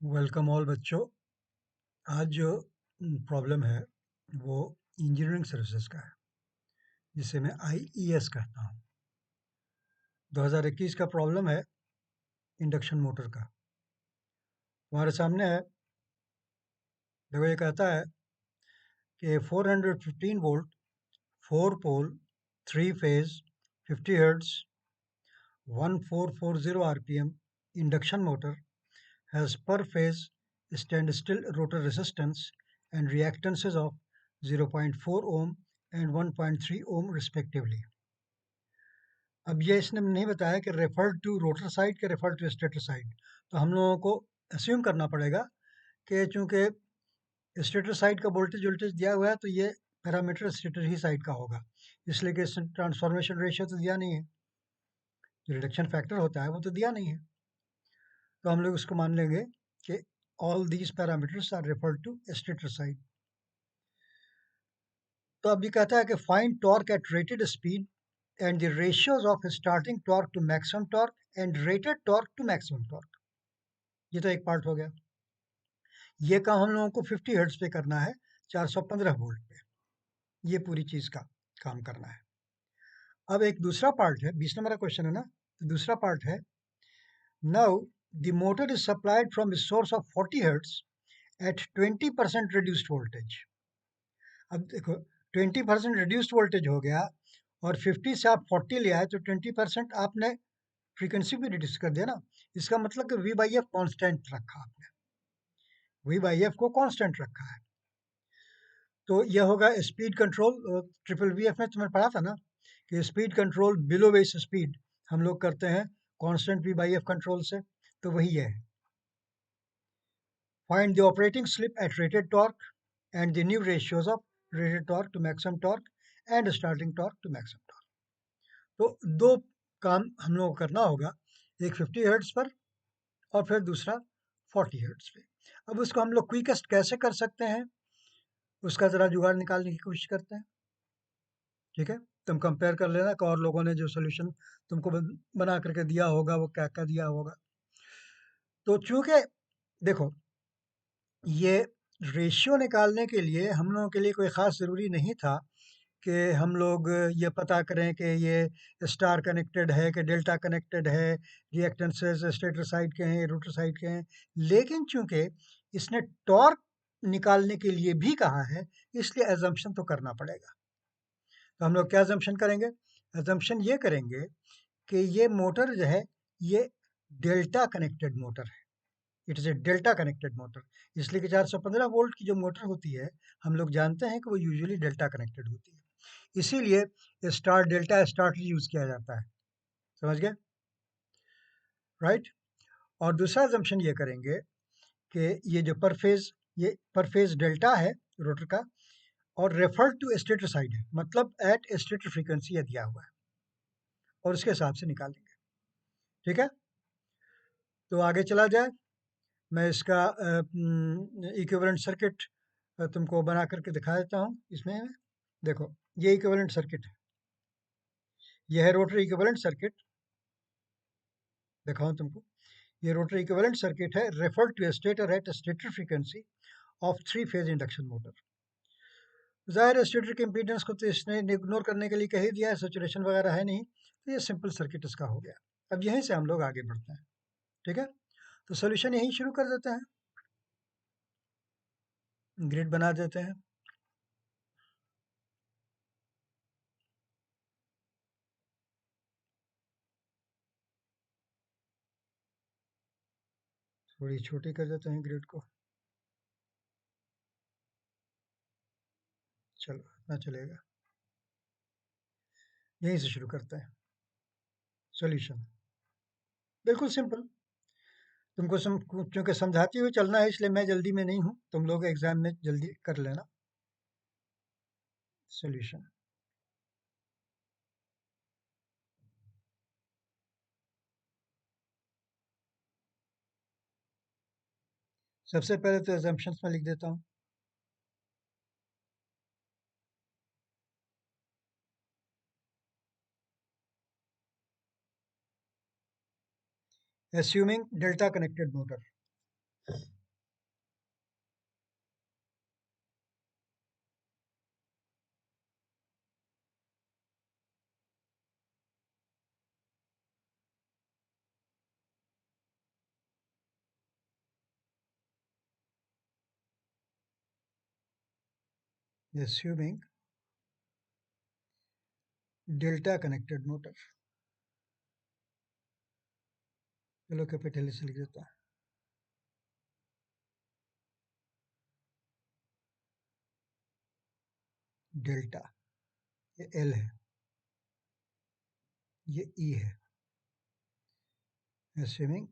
Welcome all बच्चों। आज जो प्रॉब्लम है वो इंजीनियरिंग सर्विसेज का है, जिसे मैं आईईएस कहता हूँ। 2021 का प्रॉब्लम है इंडक्शन मोटर का। हमारे सामने है, देखो ये कहता है कि 415 volt 4 pole 3 phase 50 hertz 1440 RPM induction motor has per phase standstill rotor resistance and reactances of 0.4 ohm and 1.3 ohm respectively. अब ये इसने नहीं बताया कि रेफर टू रोटर साइड के रेफर टू स्टेटर साइड, तो हम लोगों को अस्यूम करना पड़ेगा कि चूंकि स्टेटर साइड का वोल्टेज वोल्टेज दिया हुआ है तो ये पैरामीटर स्टेटर ही साइड का होगा, इसलिए कि ट्रांसफॉर्मेशन रेशियो तो दिया नहीं है, जो रिडक्शन फैक्टर होता है वो तो दिया नहीं है, तो हम लोग उसको मान लेंगे कि all these parameters are refer to stator side. तो अब ये कहता है कि find torque at rated speed and the ratios of starting torque to maximum torque and rated torque to maximum torque. ये तो एक पार्ट हो गया। ये काम हम लोगों को 50 हर्ट्ज पे करना है, 415 वोल्ट पे, ये पूरी चीज का काम करना है। अब एक दूसरा पार्ट है, 20 नंबर का क्वेश्चन है ना, तो दूसरा पार्ट है, now the motor is supplied from the source of 40 hertz at 20% reduced voltage. अब देखो 20% रिड्यूस्ड वोल्टेज हो गया और 50 से आप 40 ले आए तो 20% आपने फ्रीक्वेंसी भी रिड्यूस कर दिया ना। इसका मतलब कि वी बाई एफ कॉन्स्टेंट रखा आपने, वी बाई एफ को कांस्टेंट रखा है। तो यह होगा speed control. Triple V F में तुम्हें पढ़ा था ना कि speed control below base speed हम लोग करते हैं constant V by F control से, तो वही है। Find the operating slip at rated torque and the new ratios of rated torque to maximum torque and starting torque to maximum torque. तो दो काम हम लोग को करना होगा, एक 50 हर्ट्ज पर और फिर दूसरा 40 हर्ट्ज पे। अब उसको हम लोग क्विकेस्ट कैसे कर सकते हैं, उसका ज़रा जुगाड़ निकालने की कोशिश करते हैं। ठीक है, तुम कंपेयर कर लेना कि और लोगों ने जो सोल्यूशन तुमको बना करके दिया होगा वो क्या क्या दिया होगा। तो चूंकि देखो, ये रेशियो निकालने के लिए हम लोगों के लिए कोई ख़ास ज़रूरी नहीं था कि हम लोग ये पता करें कि ये स्टार कनेक्टेड है कि डेल्टा कनेक्टेड है, रिएक्टेंसेस स्टेटर साइड के हैं रोटर साइड के हैं। लेकिन चूंकि इसने टॉर्क निकालने के लिए भी कहा है, इसलिए एजम्पशन तो करना पड़ेगा। तो हम लोग क्या एजम्पशन करेंगे, एजम्पशन ये करेंगे कि ये मोटर जो है ये डेल्टा कनेक्टेड मोटर है, it is a delta connected motor. इसलिए कि 415 वोल्ट की जो मोटर होती है हम लोग जानते हैं कि वो यूजुअली डेल्टा कनेक्टेड होती है, इसीलिए स्टार डेल्टा स्टार्टर यूज किया जाता है। समझ गए, राइट। और दूसरा assumption ये करेंगे कि ये जो पर फेज, ये पर फेज डेल्टा है रोटर का और रेफर टू स्टेटर साइड है, मतलब एट स्टेटर फ्रीक्वेंसी ये दिया हुआ है और उसके हिसाब से निकालेंगे। ठीक है, तो आगे चला जाए। मैं इसका इक्विवेलेंट सर्किट तुमको बना करके दिखा देता हूँ। इसमें देखो, ये इक्विवेलेंट सर्किट है, यह है रोटरी इक्विवेलेंट सर्किट। दिखाऊं तुमको, ये रोटरी इक्विवेलेंट सर्किट है, refer to stator at stator frequency of 3 phase induction motor. ज़ाहिर है स्टेटर के इम्पीडेंस को तो इसने इग्नोर करने के लिए कह ही दिया है, सैचुरेशन वगैरह है नहीं, तो ये सिंपल सर्किट इसका हो गया। अब यहीं से हम लोग आगे बढ़ते हैं। ठीक है, तो सोल्यूशन यहीं शुरू कर देते हैं, ग्रिड बना देते हैं। थोड़ी छोटी कर देते हैं ग्रिड को, चलो इतना चलेगा। यहीं से शुरू करते हैं सॉल्यूशन, बिल्कुल सिंपल। तुमको क्योंकि समझाते हुए चलना है इसलिए मैं जल्दी में नहीं हूँ, तुम लोग एग्जाम में जल्दी कर लेना। सॉल्यूशन, सबसे पहले तो एजम्पशंस में लिख देता हूँ। एस्यूमिंग delta connected motor, assuming delta connected motor, चलो कैपिटल से लिख देता हूँ, डेल्टा, ये एल है, ये ई है, assuming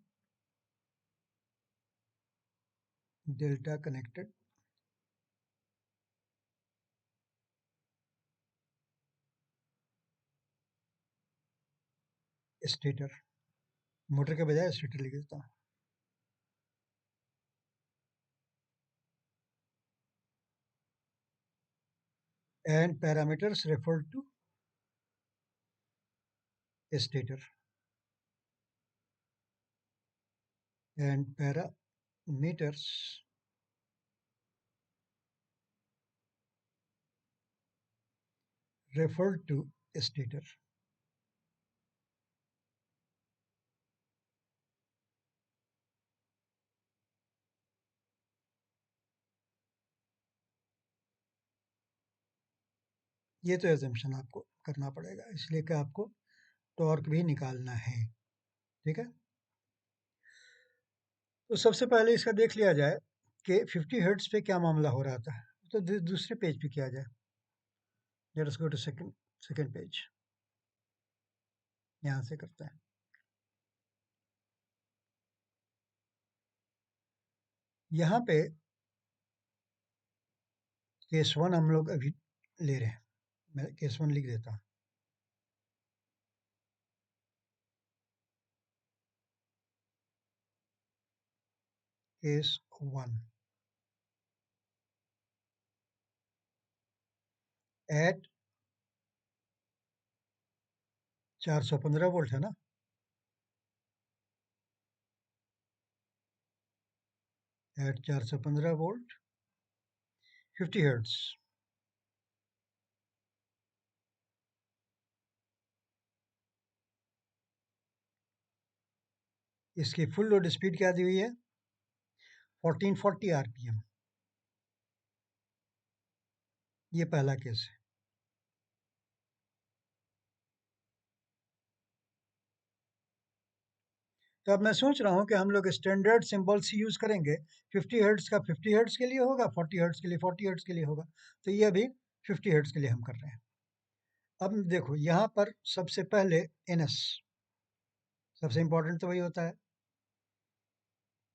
delta connected stator, motor के बजाय स्टेटर लिख देता हूँ, and parameters referred to stator, and parameters referred to stator. ये तो एजम्पशन आपको करना पड़ेगा, इसलिए कि आपको टॉर्क भी निकालना है। ठीक है, तो सबसे पहले इसका देख लिया जाए कि 50 हर्ट्ज पे क्या मामला हो रहा था। तो दूसरे पेज पे किया जाए। Let us go to second page, यहाँ से करते हैं। यहाँ पे केस 1 हम लोग अभी ले रहे हैं, मैं केस 1 लिख देता हूँ। केस 1 एट 415 वोल्ट है ना, एट 415 वोल्ट 50 हर्ट्ज। इसकी फुल लोड स्पीड क्या दी हुई है, 1440 आरपीएम। ये पहला केस है। तो अब मैं सोच रहा हूँ कि हम लोग स्टैंडर्ड सिंबल्स ही यूज करेंगे। 50 हर्ट्ज का 50 हर्ट्ज के लिए होगा, 40 हर्ट्ज के लिए 40 हर्ट्ज के लिए होगा। तो ये अभी 50 हर्ट्ज के लिए हम कर रहे हैं। अब देखो यहाँ पर सबसे पहले एनएस, सबसे इंपॉर्टेंट तो वही होता है,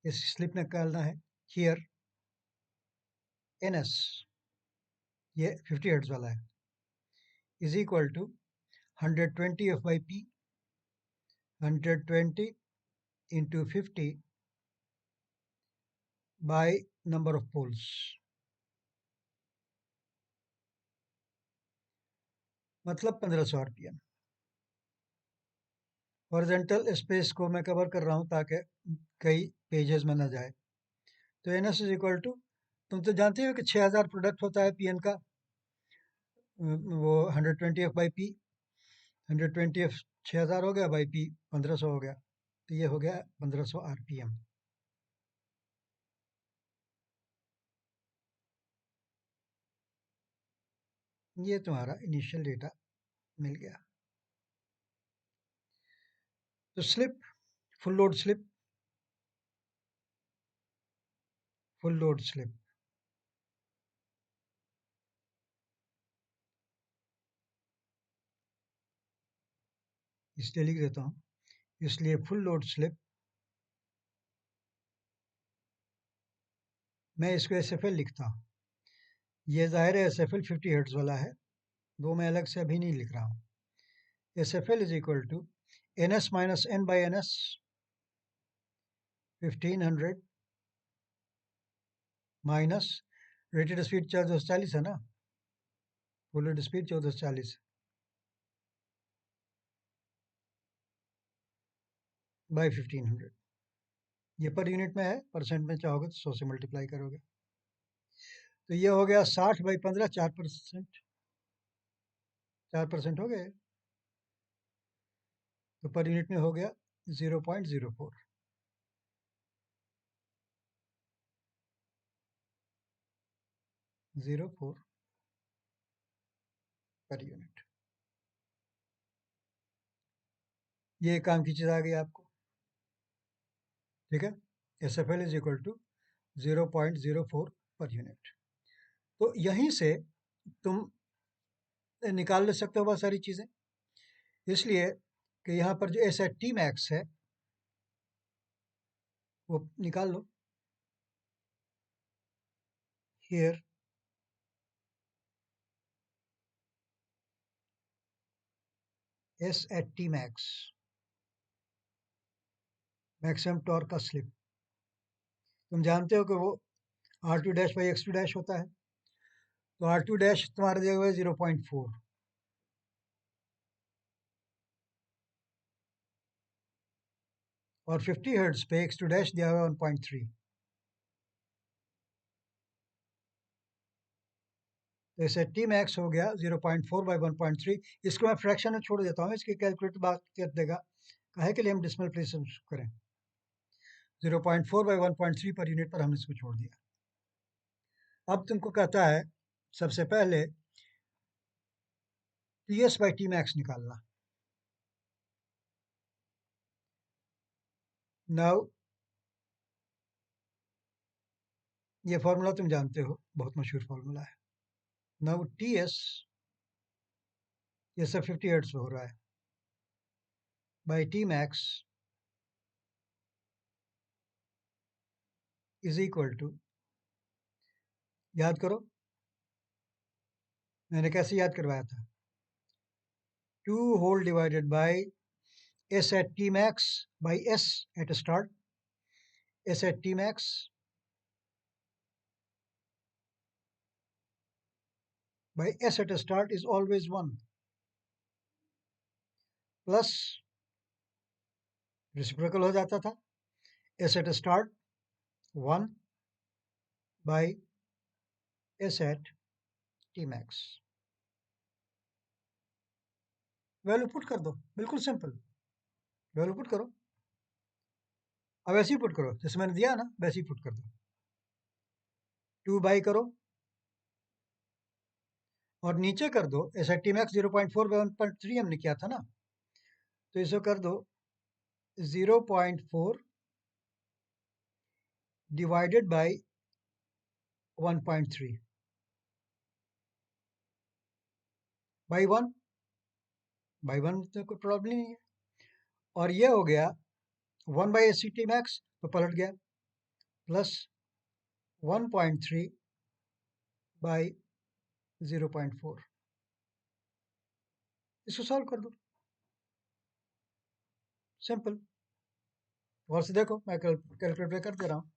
इस स्लिप निकालना है। हियर एनएस, ये 50 हर्ट्ज वाला है, is equal to 120 F by P, 120 into 50 by number of poles, मतलब 1500 आरपीएम। हॉरिजॉन्टल स्पेस को मैं कवर कर रहा हूँ ताकि कई पेजेस में ना जाए। तो N S is equal to, तुम तो जानते हो कि 6000 प्रोडक्ट होता है पीएन का, वो 120 एफ बाई पी, 120 एफ 6000 हो गया, बाई पी 1500 हो गया, तो ये हो गया 1500 आरपीएम। ये तुम्हारा इनिशियल डेटा मिल गया। तो slip, full load slip, full load slip इसलिए लिख देता हूँ, इसलिए फुल लोड स्लिप, मैं इसको एस एफ एल लिखता हूँ। ये जाहिर है एस एफ एल 50 हर्ट्ज वाला है, वो मैं अलग से अभी नहीं लिख रहा हूँ। S F L is equal to N S minus N by N S, 1500 minus rated speed 1440 है ना, फुल लोड स्पीड 1440 बाई 1500। ये पर यूनिट में है, परसेंट में चाहोगे तो 100 से मल्टीप्लाई करोगे। तो ये हो गया 60/15, 4%। 4% हो गए, तो पर यूनिट में हो गया 0.04। 04 पर यूनिट। ये काम की चीज़ आ गई आपको, ठीक है। SFL is equal to 0.04 per unit. तो यहीं से तुम निकाल ले सकते हो बहुत सारी चीज़ें, इसलिए कि यहाँ पर जो एस एट टी मैक्स है वो निकाल लो। Here S at T max, maximum torque का स्लिप, तुम जानते हो कि वो R2-X2 होता है। तो R2 तुम्हारा दिया हुआ है 0.4, और 50 हर्ट्ज पे X2 दिया हुआ है 1.3। तो इसे टी मैक्स हो गया 0.4/1.3। इसको मैं फ्रैक्शन में छोड़ देता हूँ, इसकी कैलकुलेटर बात कर देगा, काहे के लिए हम डिसिमल प्लेस करें। 0.4/1.3 पर यूनिट पर हमने इसको छोड़ दिया। अब तुमको कहता है सबसे पहले TS/T मैक्स निकालना। नाउ ये फॉर्मूला तुम जानते हो, बहुत मशहूर फॉर्मूला है। नाउ TS, ये सब 50 हर्ट्ज हो रहा है, by T max is equal to, याद करो मैंने कैसे याद करवाया था, 2 whole divided by S at T max by S at start. S at T max by S at start is always 1, plus reciprocal हो जाता था, S at start 1 by S at T max। Value put कर दो, बिल्कुल simple, value put करो। अब ऐसे ही put करो जैसे मैंने दिया ना, वैसे ही पुट कर दो। 2 बाई करो और नीचे कर दो एस एट टी मैक्स 0.4/1.3 हमने किया था ना, तो इसे कर दो 0.4 डिवाइडेड बाई 1.3 बाई 1, बाई 1 तो कोई प्रॉब्लम नहीं है। और ये हो गया 1/SCT मैक्स, तो पलट गया, प्लस 1.3 बाई 0.4। इसको सॉल्व कर दो, सिंपल। और से देखो मैं कैलकुलेटर कर दे रहा हूँ।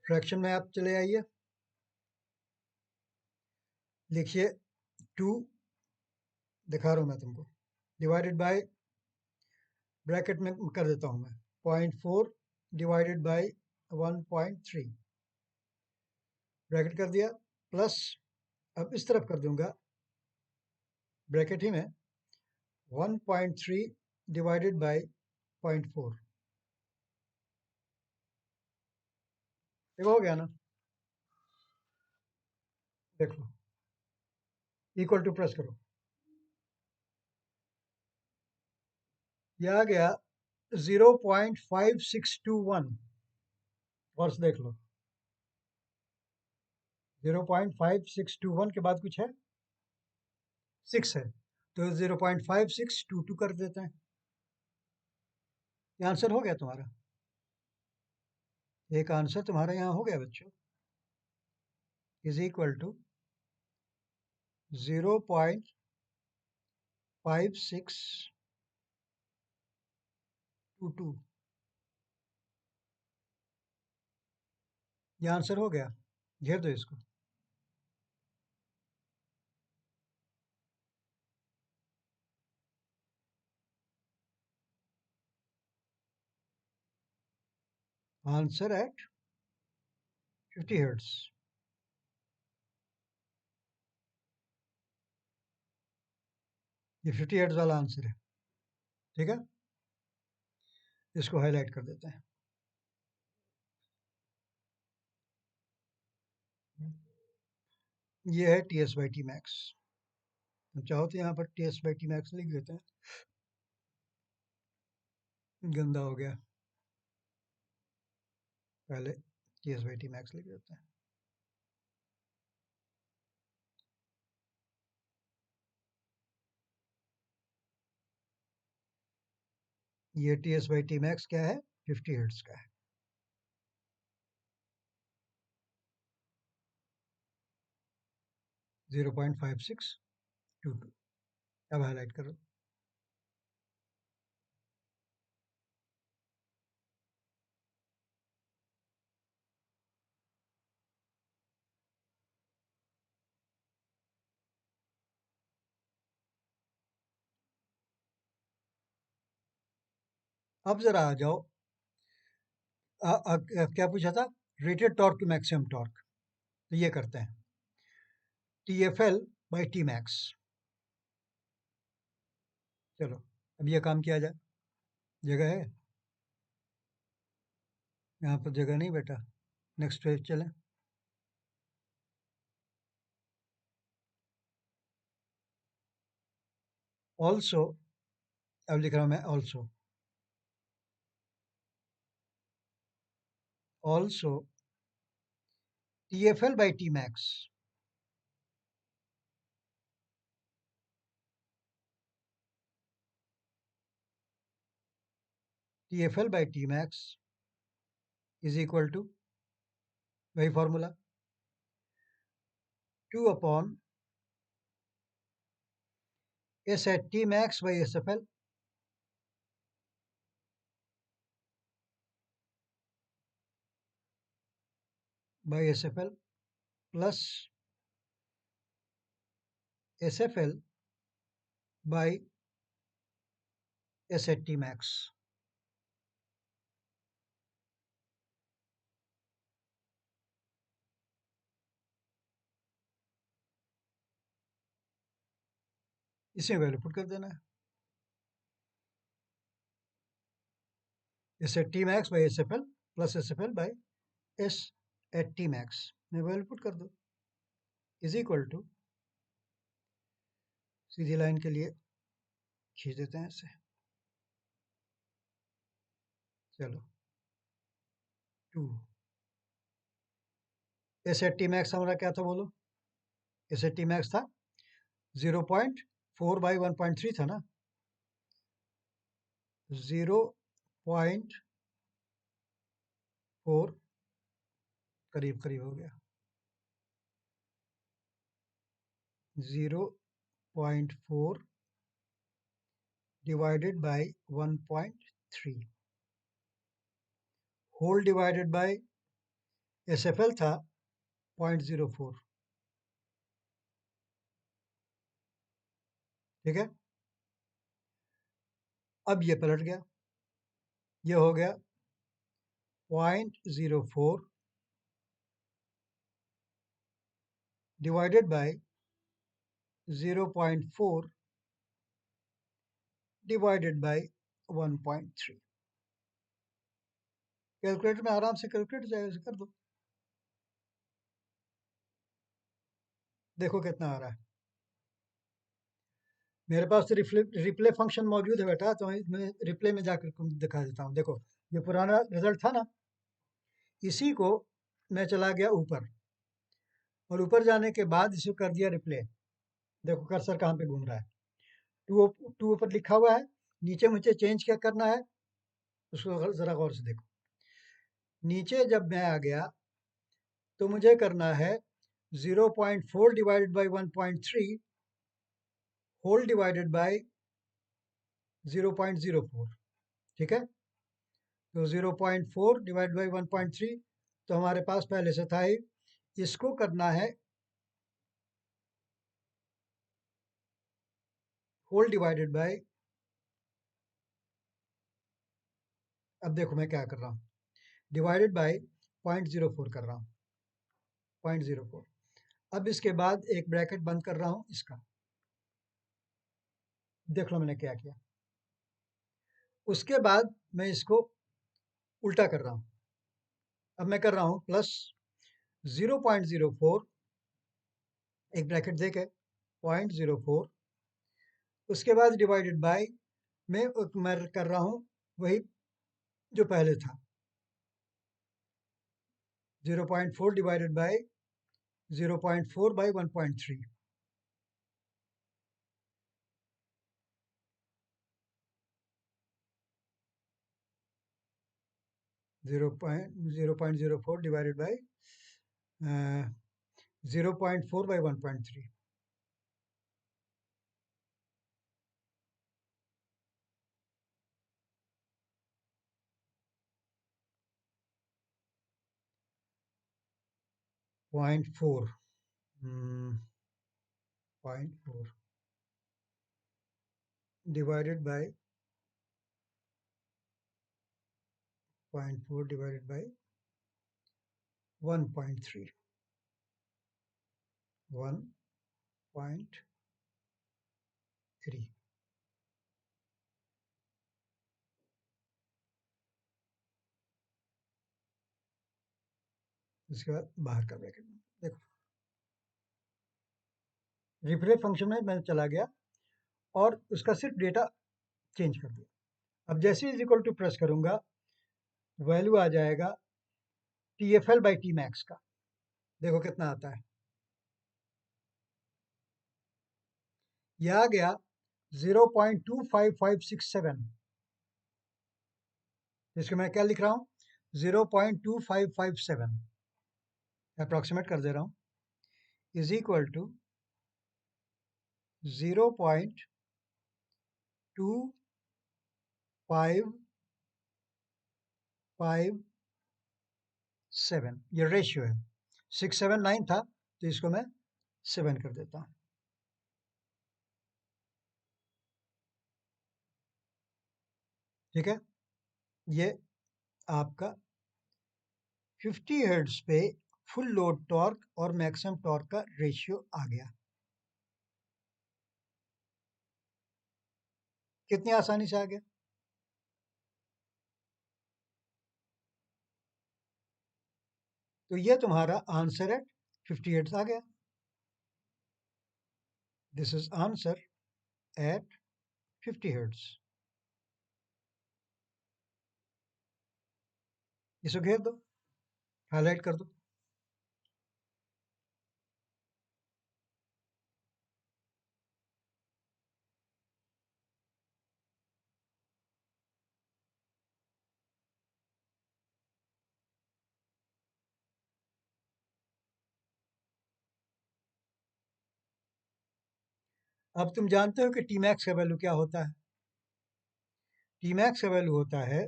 फ्रैक्शन में आप चले आइए, लिखिए 2, दिखा रहा हूँ मैं तुमको, डिवाइडेड बाय, ब्रैकेट में कर देता हूँ मैं, 0.4 डिवाइडेड बाय 1.3, ब्रैकेट कर दिया, प्लस अब इस तरफ कर दूंगा ब्रैकेट ही में 1.3 डिवाइडेड बाय 0.4। देखो हो गया ना, देख लो, इक्वल टू प्रेस करो, ये आ गया 0.5621। और से देख लो 0.5621 के बाद कुछ है, 6 है, तो 0.5622 कर देते हैं। ये आंसर हो गया तुम्हारा, एक आंसर तुम्हारा यहाँ हो गया बच्चों, इज इक्वल टू 0.5622। ये आंसर हो गया, घेर दो इसको। Answer at 50 hertz. ये 50 हर्ट्ज वाला आंसर है। ठीक है, इसको हाईलाइट कर देते हैं। ये है T S by T max. चाहो तो यहाँ पर T S by T max लिख देते हैं, गंदा हो गया, पहले T S by T max लिख देते हैं। ये T S by T max क्या है, 50 हर्ट्ज का है। Zero point five six two two. अब हाईलाइट करो। अब जरा आ जाओ, क्या पूछा था, rated torque to maximum torque. तो ये करते हैं, T F L by T max. चलो अब ये काम किया जाए। जगह है, यहाँ पर जगह नहीं बेटा। नेक्स्ट पेज चलें। ऑल्सो, अब लिख रहा हूँ मैं also. Also T F L by T max T F L by T max is equal to, वही formula, two upon S at T max by S F L by S F L plus S F L by S at T max. इसे value put कर देना है, S at T max by S F L plus S F L by S at T max में value put कर दो, is equal to, सीधी line के लिए खींच देते हैं इसे। चलो, two S at T max हमारा क्या था बोलो, एस एट टी मैक्स था 0.4 बाई 1.3 था ना, 0.4 करीब करीब हो गया, 0.4 divided by 1.3 whole divided by S F L था 0.04। ठीक है, अब ये पलट गया, ये हो गया 0.04 divided by 0.4 divided by 1.3। Calculator में आराम से कैलकुलेट जाएगा, कर दो, देखो कितना आ रहा है। मेरे पास तो रिप्ले फंक्शन मौजूद है बेटा, तो मैं रिप्ले में जाकर तुम दिखा देता हूँ। देखो, ये पुराना रिजल्ट था ना, इसी को मैं चला गया ऊपर, और ऊपर जाने के बाद इसे कर दिया रिप्ले। देखो कर्सर कहाँ पे घूम रहा है, टू टू ऊपर लिखा हुआ है, नीचे मुझे चेंज क्या करना है, उसको जरा गौर से देखो। नीचे जब मैं आ गया तो मुझे करना है 0.4 divided by 1.3 whole divided by 0.04। ठीक है, तो 0.4 डिवाइड बाई 1.3 तो हमारे पास पहले से था ही, इसको करना है होल डिवाइडेड बाई, अब देखो मैं क्या कर रहा हूँ, डिवाइडेड बाय 0.04 कर रहा हूँ, 0.04। अब इसके बाद एक ब्रैकेट बंद कर रहा हूँ इसका, देख लो मैंने क्या किया। उसके बाद मैं इसको उल्टा कर रहा हूँ। अब मैं कर रहा हूँ प्लस 0.04, एक ब्रैकेट देके 0.04, उसके बाद डिवाइडेड बाय मैं कर रहा हूँ वही जो पहले था, 0.4 divided by 0.4 by 1.3। 0.04 divided by 0.4 by 1.3। 0.4, 0.4 divided by 0.4 divided by 1.3, 1.3। उसके बाद बाहर का ब्रैकेट देखो, रिप्ले फंक्शन में मैं चला गया और उसका सिर्फ डेटा चेंज कर दिया। अब जैसे इज इक्वल टू प्रेस करूंगा, वैल्यू आ जाएगा T F L by T max का, देखो कितना आता है, यह आ गया 0.25567। इसको मैं क्या लिख रहा हूँ, 0.2557 अप्रोक्सीमेट कर दे रहा हूँ, इज इक्वल टू 0.2557, ये रेशियो है। 679 था तो इसको मैं 7 कर देता हूँ। ठीक है, ये आपका 50 हर्ट्ज पे फुल लोड टॉर्क और मैक्सिमम टॉर्क का रेशियो आ गया। कितनी आसानी से आ गया। तो ये तुम्हारा आंसर है, 50 हर्ट्ज आ गया। This is answer at 50 hertz. इसको घेर दो, हाईलाइट कर दो। अब तुम जानते हो कि टी मैक्स का वैल्यू क्या होता है। टी मैक्स का वैल्यू होता है,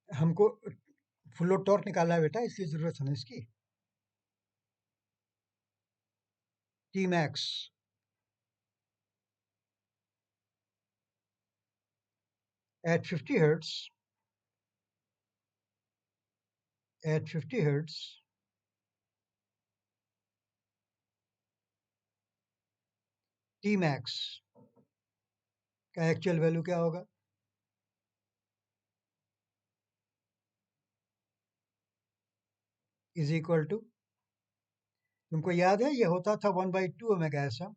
हमको फुल लोड टॉर्क निकालना है बेटा, इसलिए जरूरत है ना इसकी। T max at 50 hertz, at 50 hertz, T max का एक्चुअल वैल्यू क्या होगा, इज इक्वल टू, तुमको याद है ये होता था 1/2 omega S M,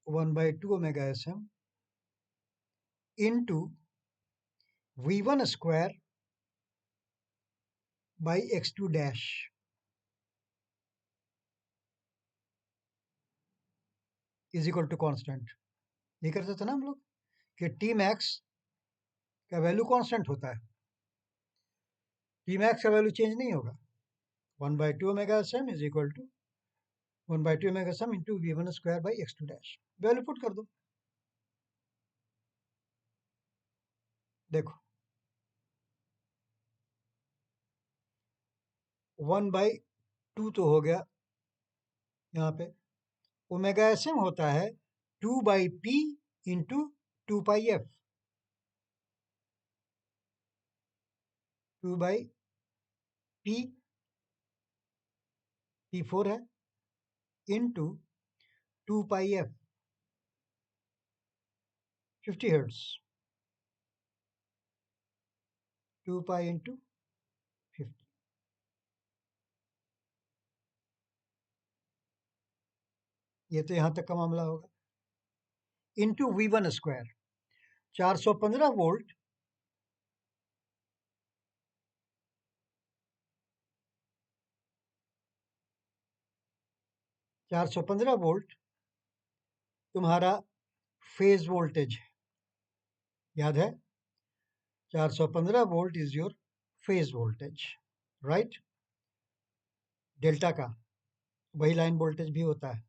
1/2 omega S M into V1 square by x2 dash is equal to constant. ये करते थे ना हम लोग कि टी मैक्स का वैल्यू कॉन्स्टेंट होता है, टी मैक्स का वैल्यू चेंज नहीं होगा। 1/2 omega S M is equal to 1/2 omega S M into V1 square by x2 dash, value put कर दो। देखो 1/2 तो हो गया यहाँ पे, ओमेगा एस एम होता है 2/p into 2πf, 2/p, P4 है, इंटू 2πf, 50 हर्ट्ज, 2π इंटू 50, ये तो यहाँ तक का मामला होगा, into V1 square, 415 volt 415 volt तुम्हारा फेज वोल्टेज है, याद है, 415 volt is your phase voltage, right, delta का वही लाइन वोल्टेज भी होता है।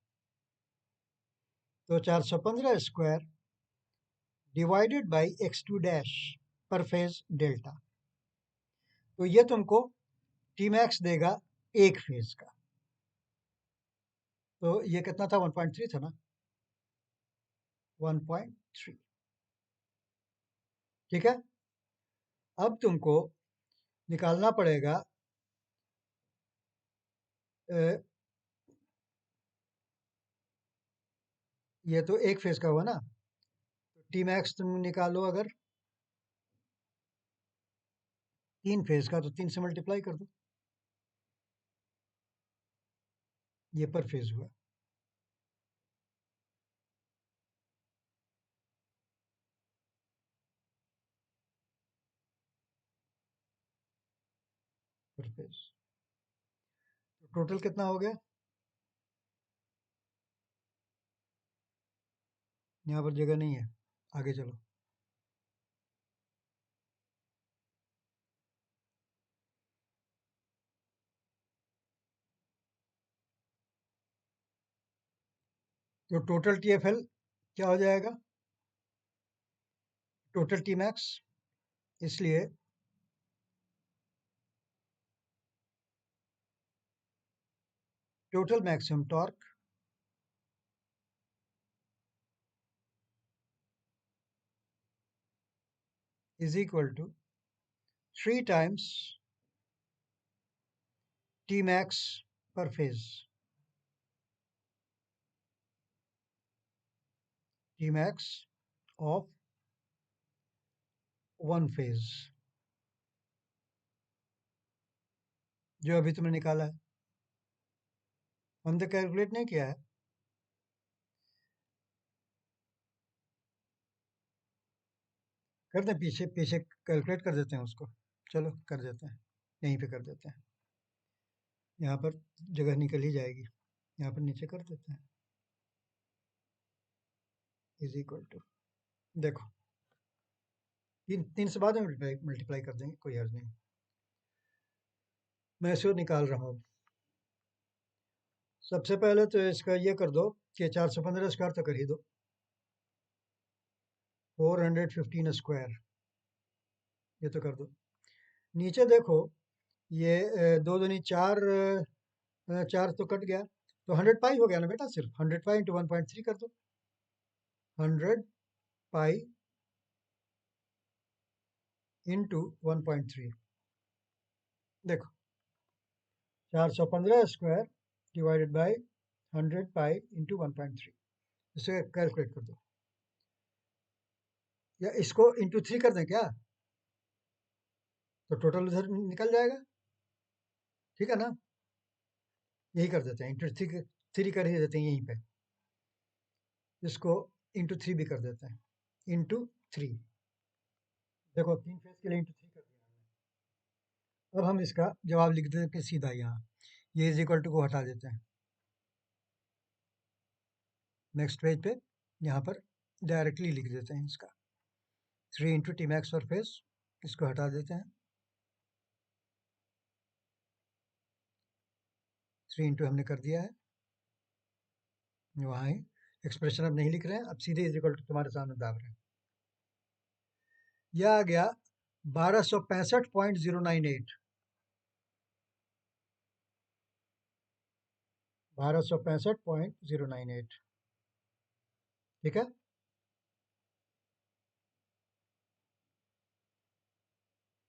तो 415 square divided by x2 dash पर फेज डेल्टा, तो ये तुमको टी मैक्स देगा एक फेज का। तो ये कितना था, 1.3 था ना, 1.3, ठीक है। अब तुमको निकालना पड़ेगा ये तो एक फेज का हुआ ना, तो टी मैक्स तुम निकालो अगर 3 फेज का, तो 3 से मल्टीप्लाई कर दो, ये पर फेज हुआ। पर फेज, तो टोटल कितना हो गया, यहाँ पर जगह नहीं है, आगे चलो। तो टोटल टी एफ एल क्या हो जाएगा, टोटल टी मैक्स, इसलिए total maximum torque is equal to 3 times T max per phase, T max of one phase, जो अभी तुमने निकाला है, हमने कैलकुलेट नहीं किया है, कर दें, पीछे पीछे कैलकुलेट कर देते हैं उसको, चलो कर देते हैं, यहीं पे कर देते हैं, यहाँ पर जगह निकल ही जाएगी, यहाँ पर नीचे कर देते हैं, इज इक्वल टू, देखो 3 से बाद में मल्टीप्लाई कर देंगे, कोई हर्ज नहीं, मैं इसको निकाल रहा हूँ। सबसे पहले तो इसका ये कर दो कि 415 स्क्वायर तो कर ही दो, 415 स्क्वायर, ये तो कर दो। नीचे देखो, ये दो दूनी चार, चार तो कट गया, तो 100 पाई हो गया ना बेटा, सिर्फ 100 पाई इंटू 1.3 कर दो, 100 पाई इंटू 1.3, देखो 415 square divided by 100 pi into 1.3, इसे कैलकुलेट कर दो, या इसको इंटू 3 कर दें क्या, तो टोटल उधर निकल जाएगा, ठीक है ना, यही कर देते हैं, इंटू 3 कर ही देते हैं यहीं पे, इसको इंटू 3 भी कर देते हैं, इंटू 3, देखो 3 फेज के लिए इंटू 3 कर दिया हमने। अब हम इसका जवाब लिख देते हैं सीधा यहाँ, ये इज इक्वल टू को हटा देते हैं, नेक्स्ट पेज पे यहाँ पर डायरेक्टली लिख देते हैं इसका, 3 into T max per phase, इसको हटा देते हैं, 3 इंटू हमने कर दिया है, वहाँ ही एक्सप्रेशन अब नहीं लिख रहे हैं, अब सीधे इज इक्वल टू तुम्हारे सामने दाब रहे हैं, यह आ गया 1265.098, 1265.098। ठीक है,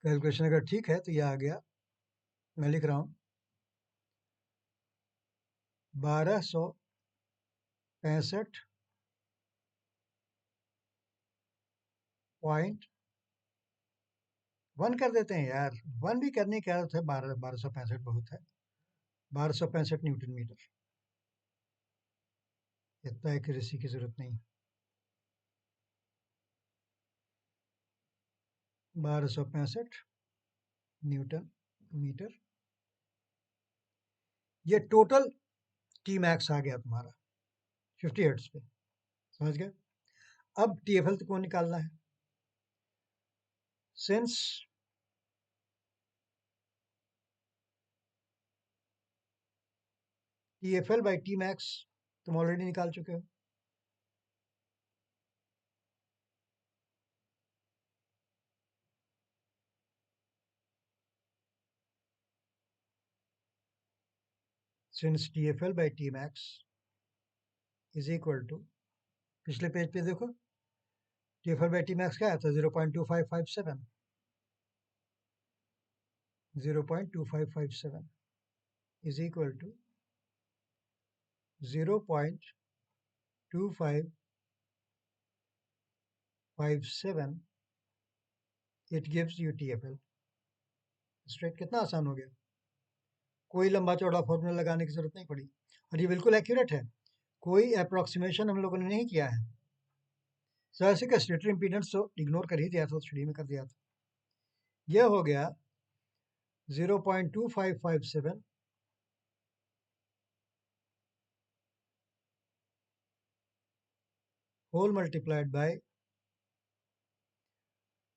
कैलकुलेशन अगर ठीक है तो ये आ गया, मैं लिख रहा हूँ 1265.1 कर देते हैं यार, 1 भी करने की आदत है, 1265 बहुत है, 1265 न्यूटन मीटर, इतना एक्यूरेसी की जरूरत नहीं। 1265 न्यूटन मीटर, ये टोटल टी मैक्स आ गया तुम्हारा 50 हर्ट्ज पे, समझ गए। अब टी एफ एल को निकालना है, since T F L by T max तुम ऑलरेडी निकाल चुके हो, since T F L by T max is equal to, पिछले पेज पे देखो T F L by T max क्या आया था, 0.2557, 0.2557 इज इक्वल टू 0.2557, it gives you T F L straight. कितना आसान हो गया, कोई लंबा चौड़ा फॉर्मूला लगाने की जरूरत नहीं पड़ी, और ये बिल्कुल एक्यूरेट है, कोई अप्रोक्सीमेशन हम लोगों ने नहीं किया है। सो ऐसे का स्टेटर इम्पीडेंस तो इग्नोर कर ही दिया था, थ्री में कर दिया था। यह हो गया 0.2557 होल मल्टीप्लाइड बाय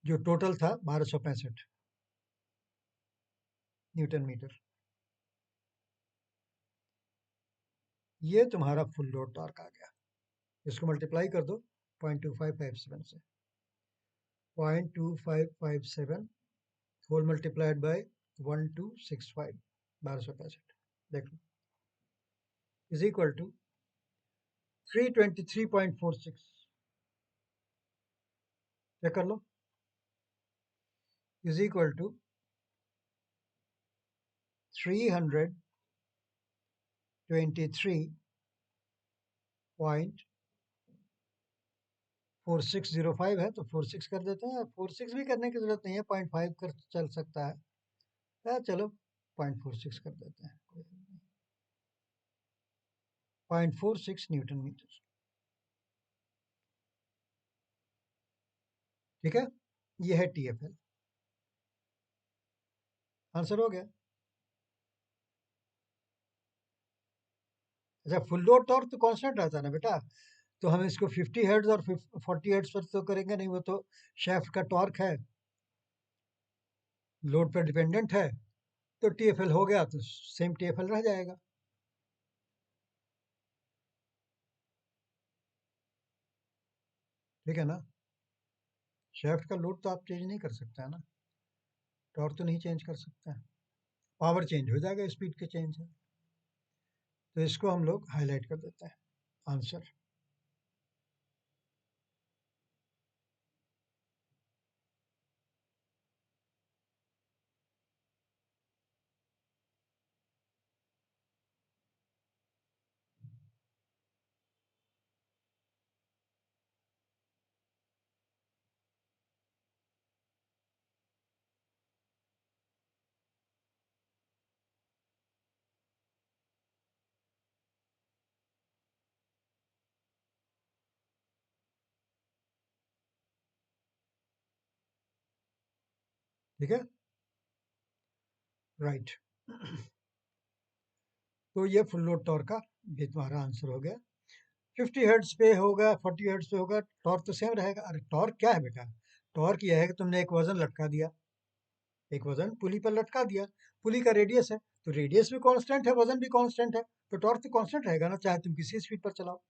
जो टोटल था 1265 न्यूटन मीटर, ये तुम्हारा फुल लोड टॉर्क आ गया। इसको मल्टीप्लाई कर दो 0.2557 से, 0.2557 होल मल्टीप्लाइड बाय 1265, 1265 देख लो, इज इक्वल टू 323.46, चेक कर लो, इज इक्वल टू 323.4605 है, तो 46 कर देते हैं, 46 भी करने की जरूरत नहीं है, 0.5 कर चल सकता है, चलो 0.46 कर देते हैं, 0.46 न्यूटन मीटर। ठीक है, ये है टी एफ एल, आंसर हो गया। अच्छा, फुल लोड टॉर्क तो कांस्टेंट रहता है ना बेटा, तो हम इसको 50 हर्ट्ज और 40 हर्ट्ज पर तो करेंगे नहीं, वो तो शाफ्ट का टॉर्क है, लोड पर डिपेंडेंट है, तो टी एफ एल हो गया तो सेम टी एफ एल रह जाएगा। ठीक है ना, शाफ्ट का लोड तो आप चेंज नहीं कर सकते हैं ना, टॉर्क तो नहीं चेंज कर सकते हैं, पावर चेंज हो जाएगा स्पीड के चेंज है, तो इसको हम लोग हाईलाइट कर देते हैं आंसर। ठीक है, राइट। तो ये फुल लोड टॉर्क का भी तुम्हारा आंसर हो गया। 50 हर्ट्ज पे होगा, 40 हर्ट्ज पे होगा, टॉर्क तो सेम रहेगा। अरे टॉर्क क्या है बेटा, टॉर्क यह है कि तुमने एक वजन लटका दिया, एक वजन पुली पर लटका दिया, पुली का रेडियस है, तो रेडियस भी कांस्टेंट है, वजन भी कांस्टेंट है, तो टॉर्क तो कांस्टेंट रहेगा ना, चाहे तुम किसी स्पीड पर चलाओ।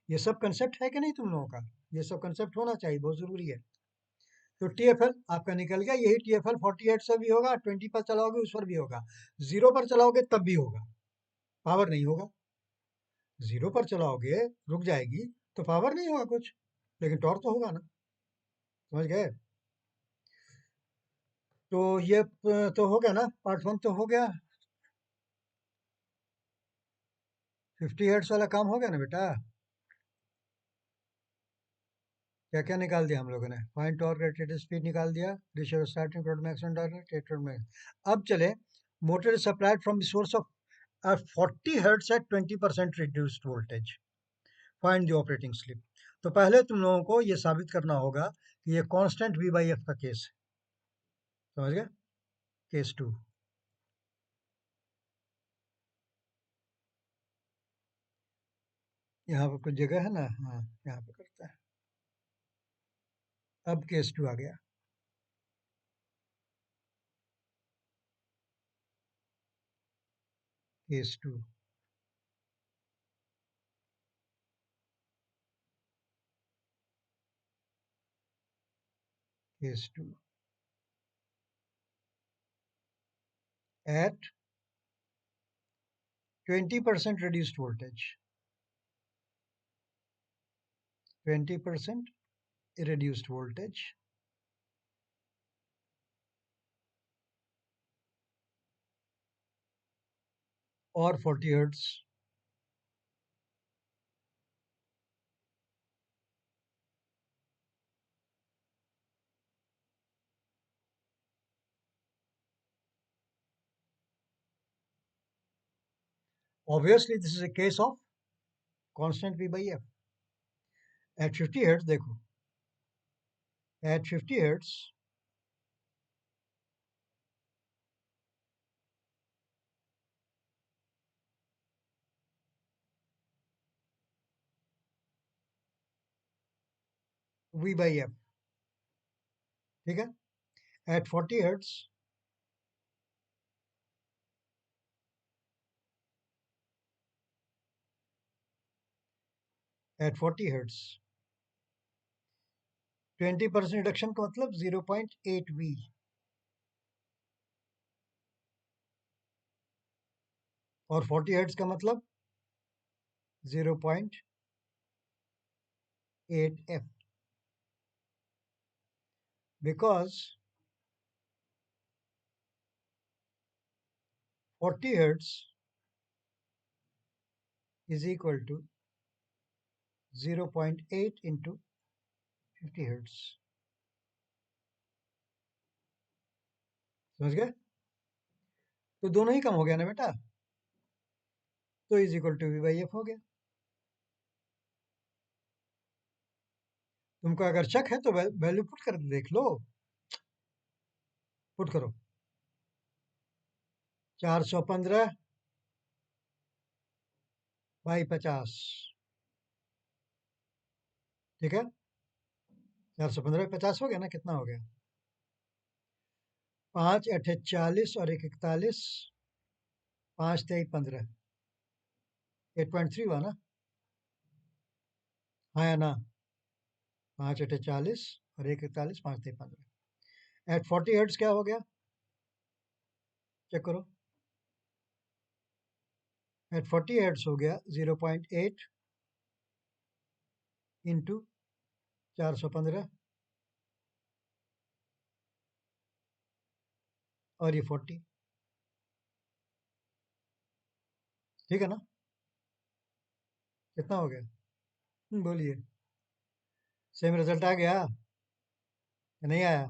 ये सब कंसेप्ट है कि नहीं तुम लोगों का, ये सब कंसेप्ट होना चाहिए, बहुत जरूरी है। तो टी एफ एल आपका निकल गया, यही टी एफ एल 48 से भी होगा, 20 पर चलाओगे उस पर भी होगा, 0 पर चलाओगे तब भी होगा, पावर नहीं होगा। जीरो पर चलाओगे रुक जाएगी तो पावर नहीं होगा कुछ, लेकिन टॉर्क तो होगा ना। समझ गए? तो ये तो हो गया ना, पार्ट वन तो हो गया। 50 हर्ट्ज वाला काम हो गया ना बेटा। क्या क्या निकाल दिया हम लोगों ने? Find torque at rated speed निकाल दिया, ratio of starting torque maximum torque at max. अब चले, motor supplied from the source of 40 hertz at 20% reduced voltage, find the operating slip. तो पहले तुम लोगों को ये साबित करना होगा कि ये कांस्टेंट वी बाई एफ का केस है। समझ गए? Case two. यहाँ पर कुछ जगह है ना, हाँ यहाँ पे करता है। अब केस टू आ गया। Case two, case two at 20% reduced voltage, 20% reduced voltage, or 40 hertz. Obviously this is a case of constant V by F. At 50 hertz देखो, at 50 hertz V by F, ठीक है? At 40 hertz, at 40 hertz 20% reduction का मतलब 0.8 V, और 40 hertz का मतलब 0.8 F, because 40 hertz is equal to 0.8 into 50 hertz. समझ गए? तो दोनों ही कम हो गया ना बेटा, तो is equal to V by F हो गया। तुमको अगर शक है तो वैल्यू पुट कर देख लो, पुट करो। 415 बाई 50, ठीक है? 415/50 हो गया ना, कितना हो गया? 5 8 40 और 1 41, 5 3 15, 8.3 हुआ ना? हाँ या ना? 5 8 40 और 1 41, 5 3 15। एट 40 हर्ट्ज क्या हो गया? चेक करो। एट 40 हर्ट्ज हो गया 0.8 इंटू 415 और ये 40, ठीक है ना? कितना हो गया? बोलिए। सेम रिजल्ट आ गया या नहीं आया?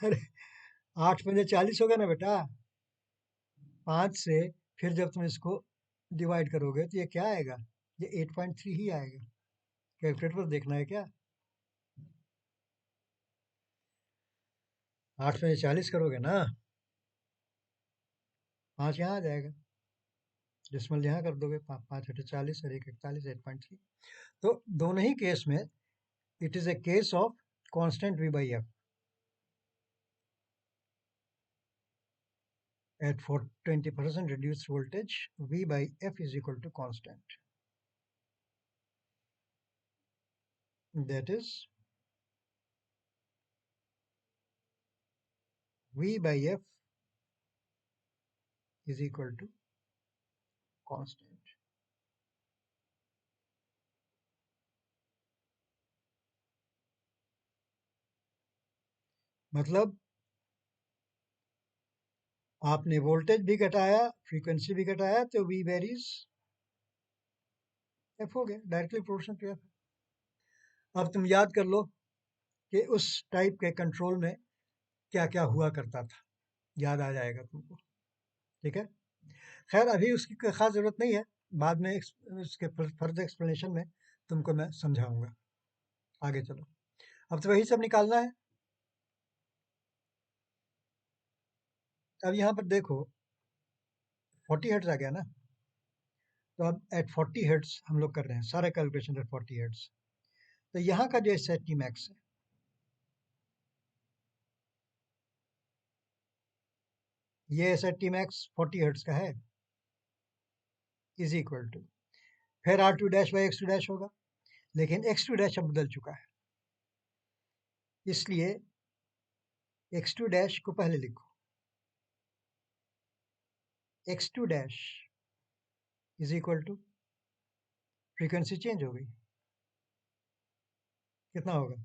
अरे 8 5 40 होगा ना बेटा। 5 से फिर जब तुम इसको डिवाइड करोगे तो ये क्या आएगा? ये 8.3 ही आएगा। कैलकुलेटर पर देखना है क्या? 8 में 40 करोगे ना, 5 यहाँ आ जाएगा, डिसमल यहाँ कर दोगे, 5 8 40 और 1 41, 8.3। तो दोनों ही केस में it is a case of constant V by F. At for 20% reduced voltage, V by F is equal to constant. That is V by F is equal to constant. मतलब आपने वोल्टेज भी घटाया, frequency भी घटाया, तो we varies F हो गया, directly proportional to F. अब तुम याद कर लो कि उस टाइप के कंट्रोल में क्या क्या हुआ करता था, याद आ जाएगा तुमको। ठीक है, खैर अभी उसकी कोई खास जरूरत नहीं है, बाद में उसके फर्दर एक्सप्लेनेशन में तुमको मैं समझाऊंगा। आगे चलो, अब तो वही सब निकालना है। अब यहाँ पर देखो 40 हर्ट्ज आ गया ना, तो अब एट 40 हर्ट्ज हम लोग कर रहे हैं सारे कैलकुलेशन एट 40 हर्ट्ज। तो यहाँ का जो एस एच टी मैक्स है, ये S H T max 40 hertz का है, इज इक्वल टू, फिर R two dash by X two dash होगा, लेकिन एक्स टू डैश अब बदल चुका है, इसलिए एक्स टू डैश को पहले लिखो, X two dash is equal to, frequency change हो गई, कितना होगा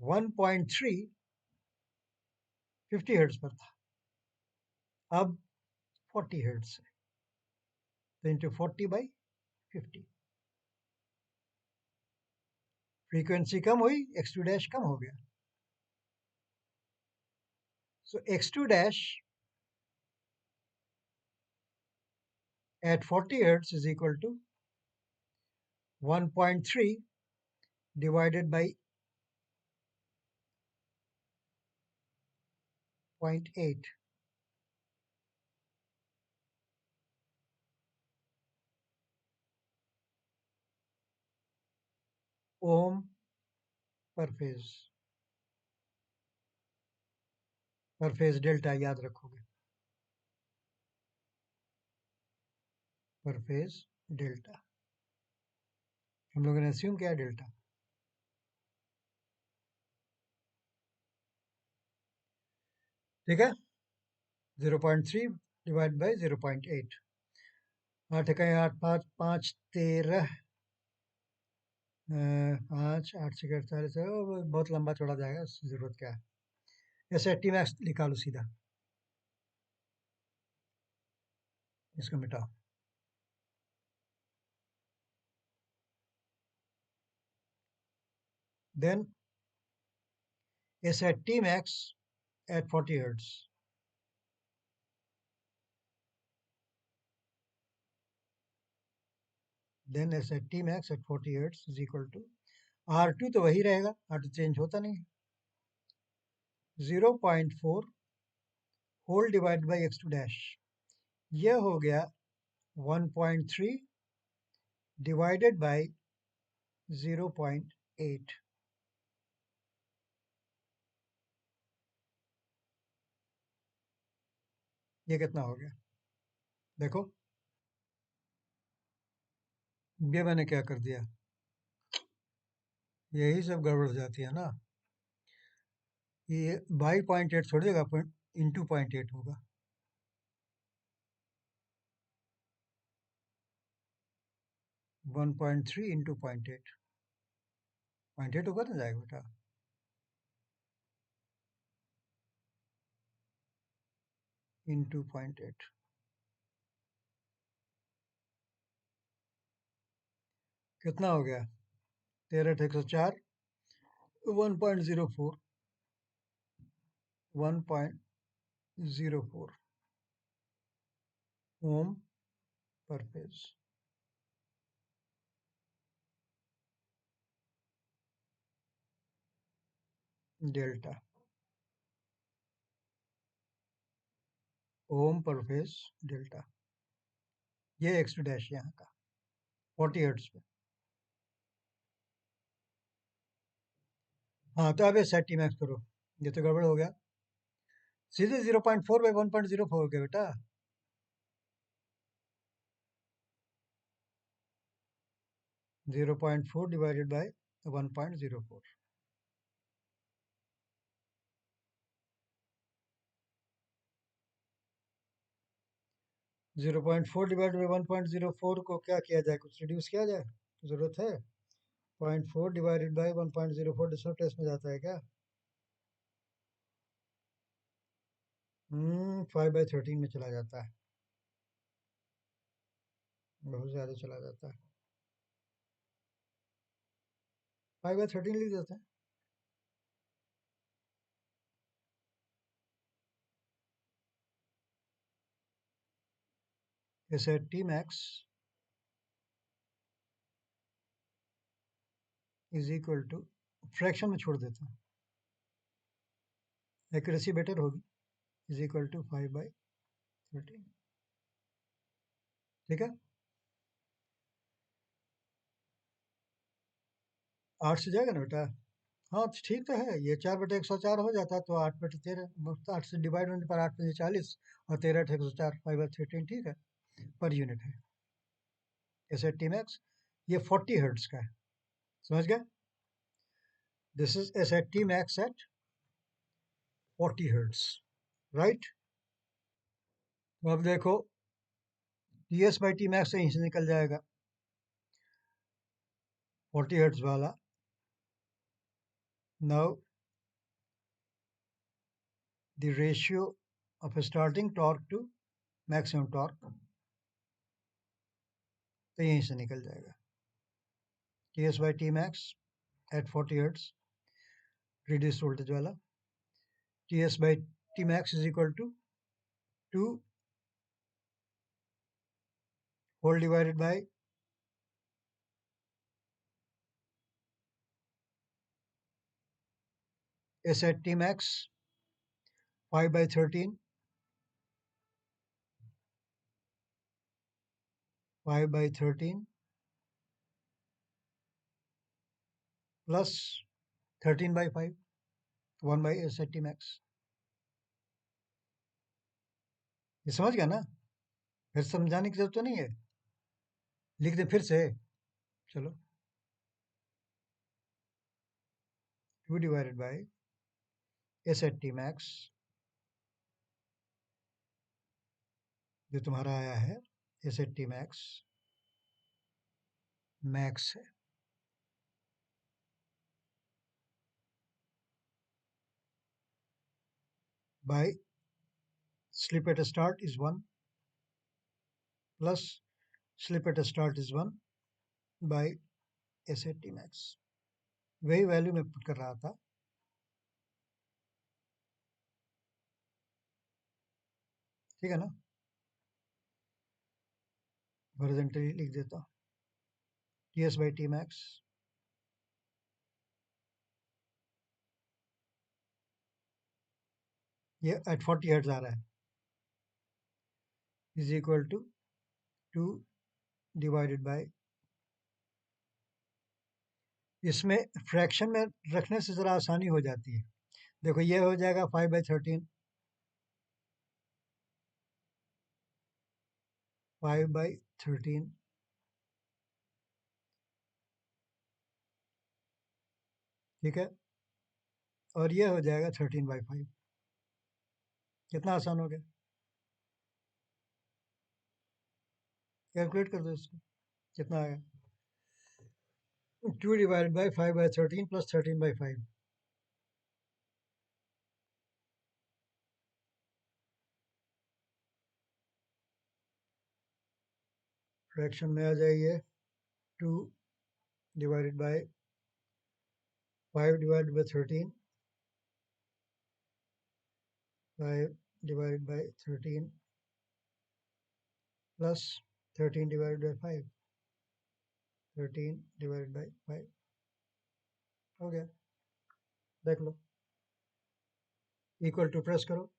1.3, 50 हर्ट्ज पर था, अब 40 हर्ट्ज है, तो इंटू 40/50, फ्रीक्वेंसी कम हुई, एक्स टू डैश कम हो गया, so X two dash at 40 hertz is equal to 1.3 divided by 0.8, ओम पर फेज डेल्टा याद रखोगे, पर फेज डेल्टा हम लोगों ने अस्यूम किया डेल्टा। ठीक है, 0.3 डिवाइड बाई 0.8, 8 5 5 13, 5 8 48, बहुत लंबा चौड़ा जाएगा, उसकी जरूरत क्या है, ऐसे टी मैक्स निकालो सीधा, इसको मिटाओ, देन ऐसे T max at 40 hertz, then as at T max at 40 hertz is equal to R2, तो वही रहेगा, R2 चेंज होता नहीं, 0.4 whole divide by X two dash, यह हो गया 1.3 डिवाइडेड बाई 0.8, ये कितना हो गया देखो, ये मैंने क्या कर दिया, यही सब गड़बड़ हो जाती है ना, ये बाई 0.8 छोड़िएगा, इंटू 0.8 होगा, 1.3 इंटू 0.8, 0.8 होगा ना जाएगा बेटा, इंटू 0.8, कितना हो गया 13 104, 1.04, 1.04 ओम पर फेज, डेल्टा ओम पर फेज डेल्टा, ये एक्स टू डैश यहाँ का 40 हर्ट्ज पे। हाँ, तो अब ये सेट मैक्स करो, ये तो गड़बड़ हो गया, सीधे 0.4/1.04 हो गया बेटा, 0.4 डिवाइडेड बाय 1.04, 0.4 डिवाइड बाई 1.04 को क्या किया जाए, कुछ रिड्यूस किया जाए, ज़रूरत है? 0.4 डिवाइडेड बाई 1.04 डिस्टर्ब टेस्ट में जाता है क्या? 5/13 में चला जाता है, बहुत ज़्यादा चला जाता है। 5/13 लिख देते हैं। जैसे T max is equal to, fraction में छोड़ देता हूँ, एक्यूरेसी बेटर होगी, इज इक्वल टू 5/13। ठीक है, 8 से जाएगा ना बेटा? हाँ तो ठीक तो है, ये 4/104 हो जाता है, तो 8/13, 8 से डिवाइड होने पर 8×40 और 13/104, 5/13, ठीक है, पर यूनिट है। ऐसे टी मैक्स ये 40 हर्ट्ज का है, समझ गए? This is S at T max at 40 hertz, right? तो अब देखो, T S by T max यहीं से निकल जाएगा, 40 हर्ट्ज वाला। Now the ratio of starting torque to maximum torque, तो यहीं से निकल जाएगा, T S by T max at 40 hertz reduce voltage वाला, T S by T max is equal to 2 whole divided by S at T max 5/13, 5/13 plus 13/5, 1/एस eight T max. ये समझ गया ना? फिर समझाने की जरूरत तो नहीं है, लिख दे फिर से, चलो। 2 divided by S at T max, जो तुम्हारा आया है S at T max, max है, by slip at start is 1 plus slip at start is 1 by S at T max. वही वैल्यू मैं पुट कर रहा था, ठीक है ना? हॉरिजॉन्टली लिख देता हूँ, T S by T max ये एट 40 हर्ट्ज आ रहा है, is equal to 2 divided by, इसमें फ्रैक्शन में रखने से ज़रा आसानी हो जाती है। देखो ये हो जाएगा 5/13, 5/13, ठीक है, और ये हो जाएगा 13/5। कितना आसान हो गया, कैलकुलेट कर दो इसको, कितना आएगा? 2 डिवाइडेड बाई 5/13 प्लस 13/5, फ्रैक्शन में आ जाइए, 2 divided by 5 divided by 13, 5 divided by 13 plus 13 divided by 5, 13 divided by 5, हो गया, देख लो, इक्वल टू प्रेस करो,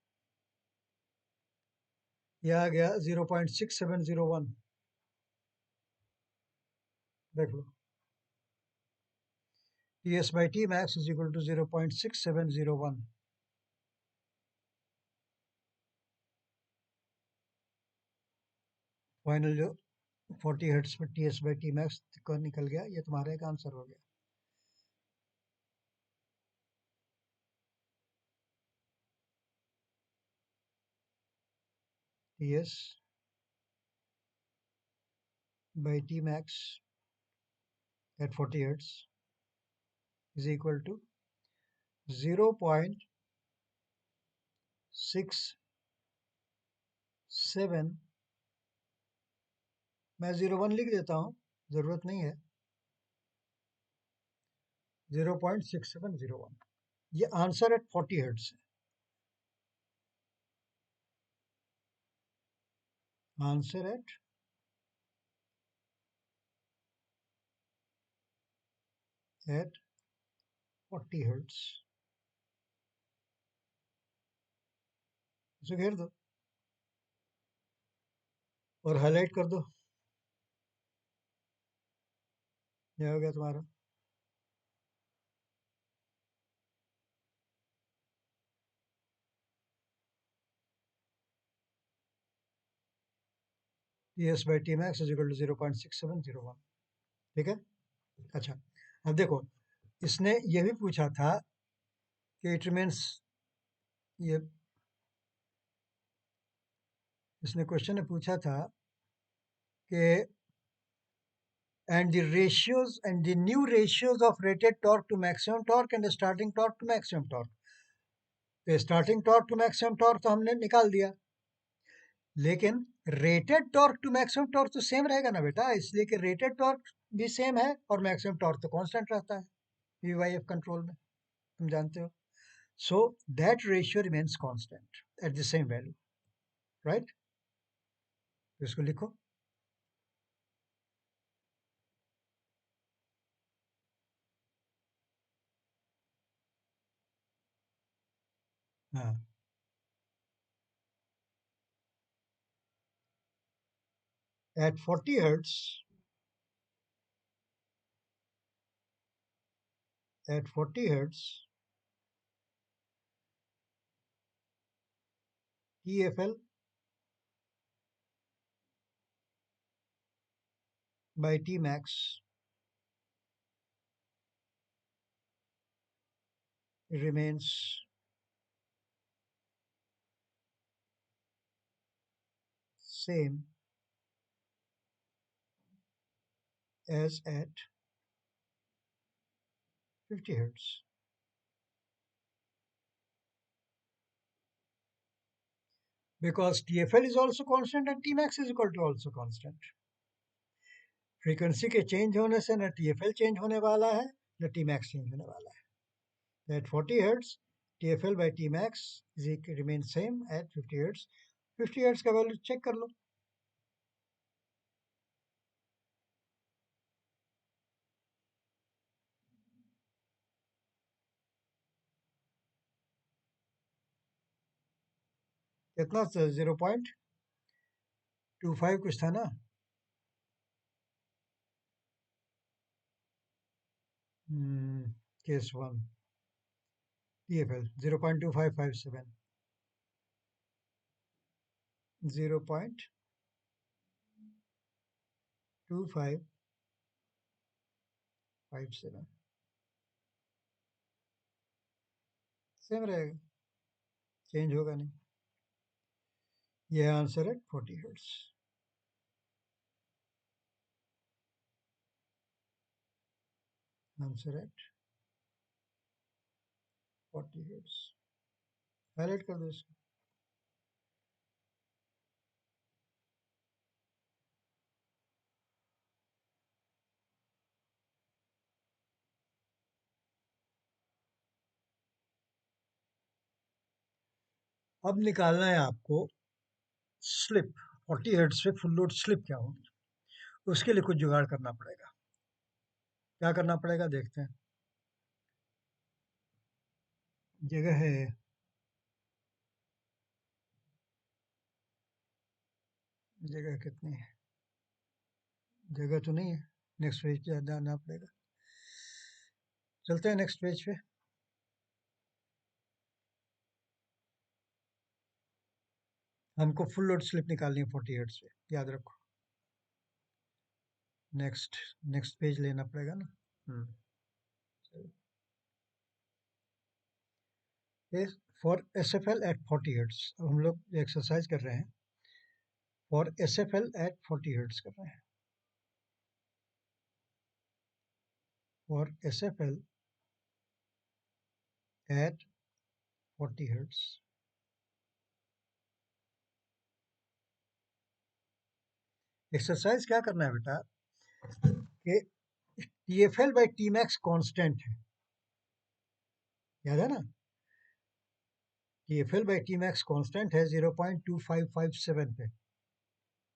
ये आ गया 0.6701, देख लो, T S by T max is equal to 0.6701। Final जो 40 हर्ट्ज पर T S by T max का निकल गया, ये तुम्हारा एक आंसर हो गया। T S by T max at 40 hertz is equal to 0.67, मैं 01 लिख देता हूँ, ज़रूरत नहीं है, 0.6701, ये आंसर एट 40 हर्ट्ज है, आंसर एट 40 हर्ट्ज। इसे घेर दो और हाईलाइट कर दो, ये हो गया तुम्हारा। Ts by Tmax is equal to 0.6701, ठीक है। अच्छा, अब देखो, इसने ये भी पूछा था कि इट मीन्स, ये इसने क्वेश्चन ने पूछा था कि and the ratios and the new ratios of rated torque to maximum torque and the starting torque to maximum torque। तो starting torque to maximum torque तो हमने निकाल दिया, लेकिन rated torque to maximum torque तो सेम रहेगा ना बेटा, इसलिए कि रेटेड टॉर्क भी सेम है और मैक्सिमम टॉर्क तो कांस्टेंट रहता है वीवाईएफ कंट्रोल में, तुम जानते हो। So that ratio remains constant at the same value, right. तो इसको लिखो, हाँ, at 40 hertz, at 40 hertz TFL by Tmax remains same as at 50 hertz, because TFL is also constant and Tmax is equal to also constant। Frequency के change होने से न TFL change होने वाला है न Tmax चेंज होने वाला है। At 40 hertz TFL by Tmax remains same at 50 hertz। 50 hertz का वैल्यू चेक कर लो, कितना 0.25 कुछ था ना, केस 1 TFL 0.2557, 0.2557 सेम रहेगा, चेंज होगा नहीं। यह आंसर है 40 हर्ट्ज, आंसर है 40 हर्ट्ज। हाईलाइट कर दो इसको, अब निकालना है आपको स्लिप, 40 हर्ट्ज पे फुल लोड स्लिप क्या होगी, उसके लिए कुछ जुगाड़ करना पड़ेगा। क्या करना पड़ेगा देखते हैं, जगह है, जगह कितनी है, जगह तो नहीं है, नेक्स्ट पेज पे जाना पड़ेगा। चलते हैं नेक्स्ट पेज पे। हमको फुल लोड स्लिप निकालनी है 40 हर्ट्ज पे, याद रखो। नेक्स्ट नेक्स्ट पेज लेना पड़ेगा ना। For S F L at 40 hertz, अब हम लोग एक्सरसाइज कर रहे हैं for S F L at 40 hertz कर रहे हैं। for SFL at 40 hertz. Exercise क्या करना है बेटा कि TFL by T max constant है, याद है ना? TFL by T max constant है 0.2557 पे,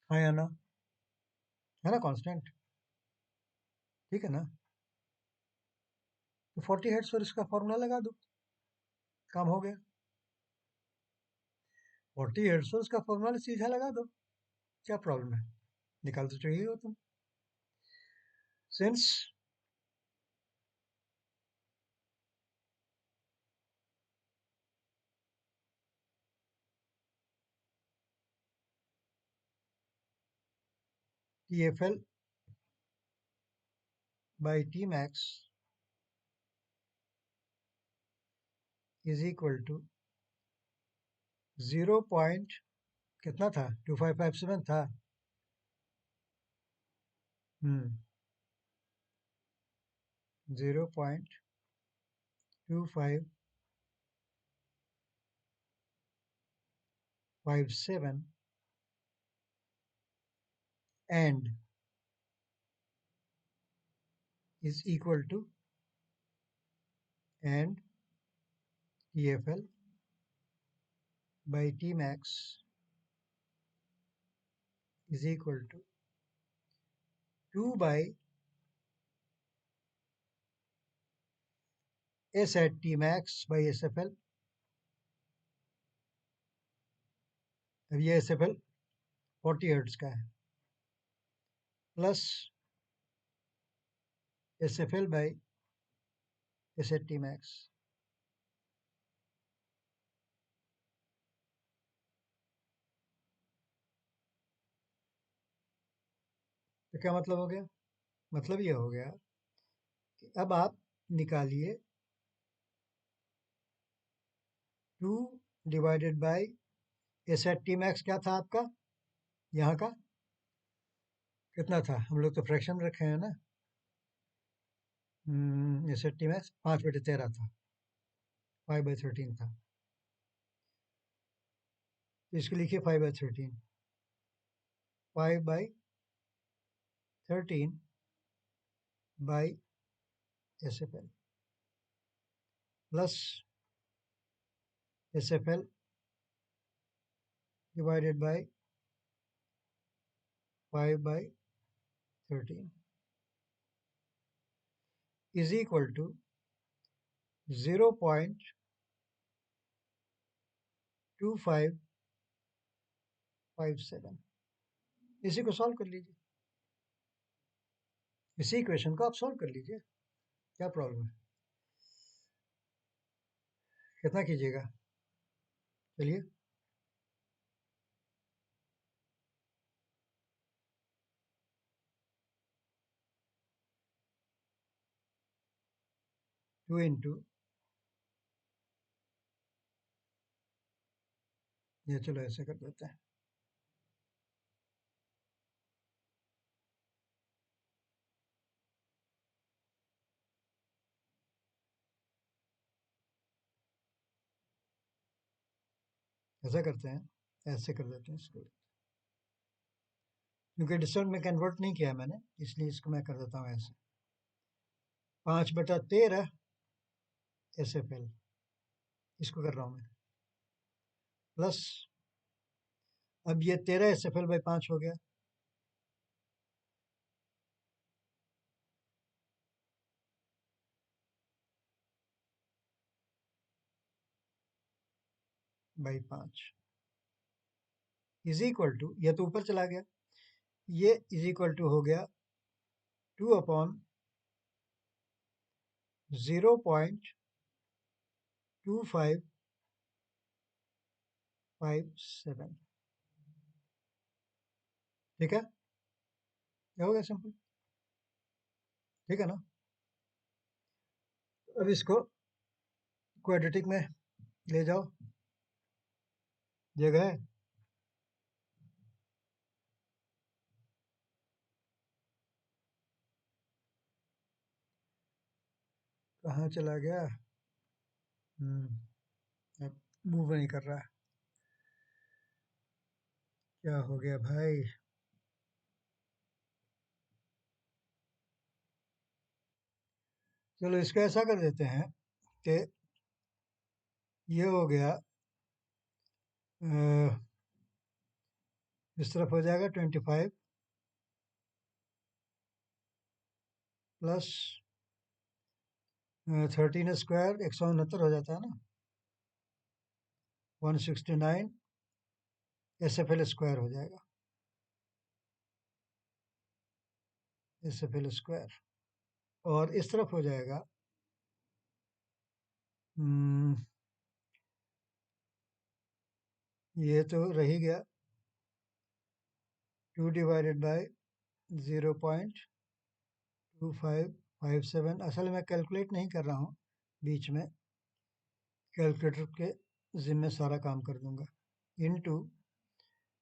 हाँ या ना? है ना कॉन्स्टेंट? ठीक है ना? तो 40 हर्ट्ज पर इसका फॉर्मूला लगा दो, काम हो गया। 40 हर्ट्ज पर उसका फॉर्मूला सीधा लगा दो, क्या प्रॉब्लम है? निकाल तो चाहिए हो तुम। Since TFL by T max is equal to 0 point कितना था, 2557 था। 0.2557 and is equal to and TFL by T max is equal to 2 by S at T max by SFL। अब ये SFL 40 हर्ट्ज का है, plus SFL by S at T max। तो क्या मतलब हो गया? मतलब ये हो गया कि अब आप निकालिए 2 divided by S at T max, क्या था आपका यहाँ का, कितना था? हम लोग तो फ्रैक्शन में रखे हैं ना। S at T max 5/13 था, 5/13 था, तो इसको लिखिए 5/13, 5/13 by SFL plus SFL divided by 5/13 is equal to 0.2557। इसी को सॉल्व कर लीजिए, इसी इक्वेशन को आप सॉल्व कर लीजिए, क्या प्रॉब्लम है? कितना कीजिएगा? चलिए, टू इंटू, ये चलो ऐसे कर देते हैं, ऐसा करते हैं, ऐसे कर देते हैं इसको, क्योंकि डिस्टेंस में कन्वर्ट नहीं किया मैंने, इसलिए इसको मैं कर देता हूँ ऐसे, 5/13 SFL, इसको कर रहा हूँ मैं, प्लस अब ये 13 SFL बाई 5 हो गया, बाई 5 इज इक्वल टू, ये तो ऊपर चला गया, ये इज इक्वल टू हो गया 2/0.2557। ठीक है, क्या हो गया? सिंपल, ठीक है ना? अब इसको क्वाड्रेटिक में ले जाओ, जगह है, कहाँ चला गया? अब मूव नहीं कर रहा है। क्या हो गया भाई? चलो इसको ऐसा कर देते हैं कि ये हो गया, अ, इस तरफ हो जाएगा 25 प्लस 13 स्क्वायर 169 हो जाता है ना, 169 SFL स्क्वायर हो जाएगा, SFL स्क्वायर। और इस तरफ हो जाएगा, हम्म, ये तो रह ही गया, 2 डिवाइडेड बाय 0.2557। असल में कैलकुलेट नहीं कर रहा हूँ, बीच में कैलकुलेटर के ज़िम्मे सारा काम कर दूंगा। इनटू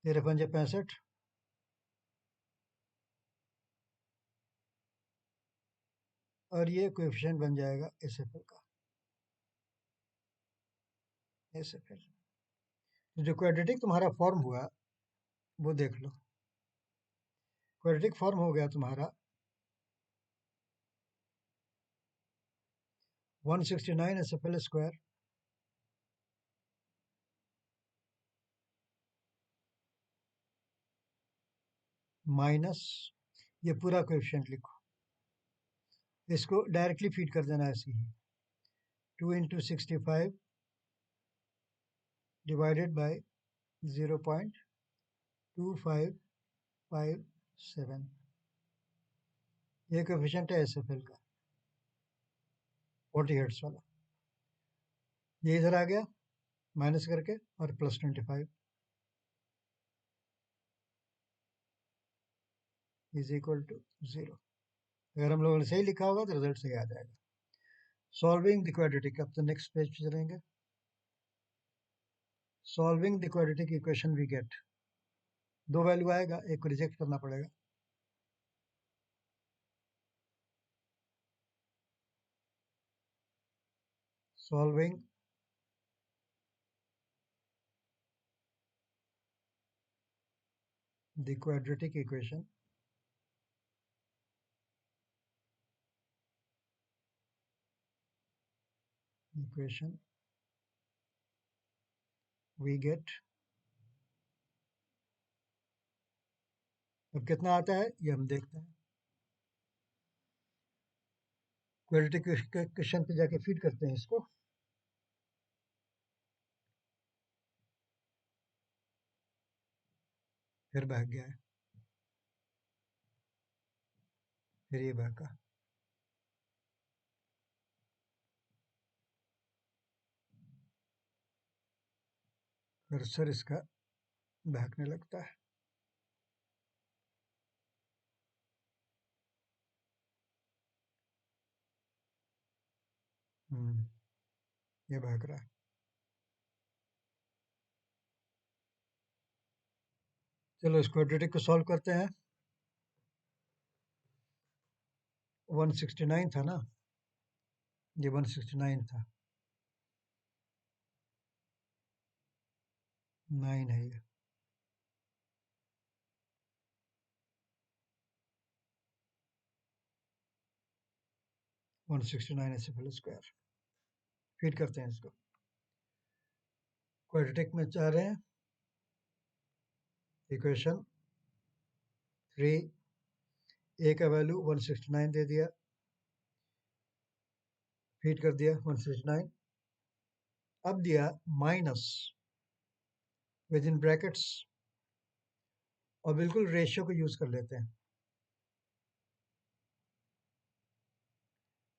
13×5 = 65, और ये कोएफिशिएंट बन जाएगा एसएफएल का, एसएफएल। तो जो क्वाड्रेटिक तुम्हारा फॉर्म हुआ वो देख लो। क्वाड्रेटिक फॉर्म हो गया तुम्हारा 169 SFL स्क्वायर माइनस, ये पूरा कोएफिशिएंट लिखो, इसको डायरेक्टली फीड कर देना ऐसे ही, 2 × 65 डिवाइडेड बाय 0.2557, ये कोएफिशिएंट है एसएफएल का 40 हर्ट्ज वाला। ये इधर आ गया माइनस करके और प्लस 25 इज इक्वल टू 0। अगर हम लोगों ने सही लिखा होगा तो रिजल्ट सही आ जाएगा। सॉल्विंग द क्वाड्रेटिक, अब तो नेक्स्ट पेज पे चलेंगे। Solving the quadratic equation we get, दो वैल्यू आएगा, एक को रिजेक्ट करना पड़ेगा। Solving the quadratic equation we get, अब कितना आता है ये हम देखते हैं। क्वाड्रेटिक इक्वेशन पे जाके फीड करते हैं इसको, फिर भाग गया है, फिर ये भागा। कर्सर इसका भागने लगता है। ये भाग रहा है। चलो इस क्वाड्रेटिक को सॉल्व करते हैं। 169 था ना, ये 169 था, 9 है ये, 169 SFL स्क्वायर। फीड करते हैं इसको, क्वाड्रेटिक में चाह रहे हैं इक्वेशन 3, ए का वैल्यू 169 दे दिया, फीड कर दिया 169, अब दिया माइनस विद इन ब्रैकेट्स, और बिल्कुल रेशियो को यूज कर लेते हैं,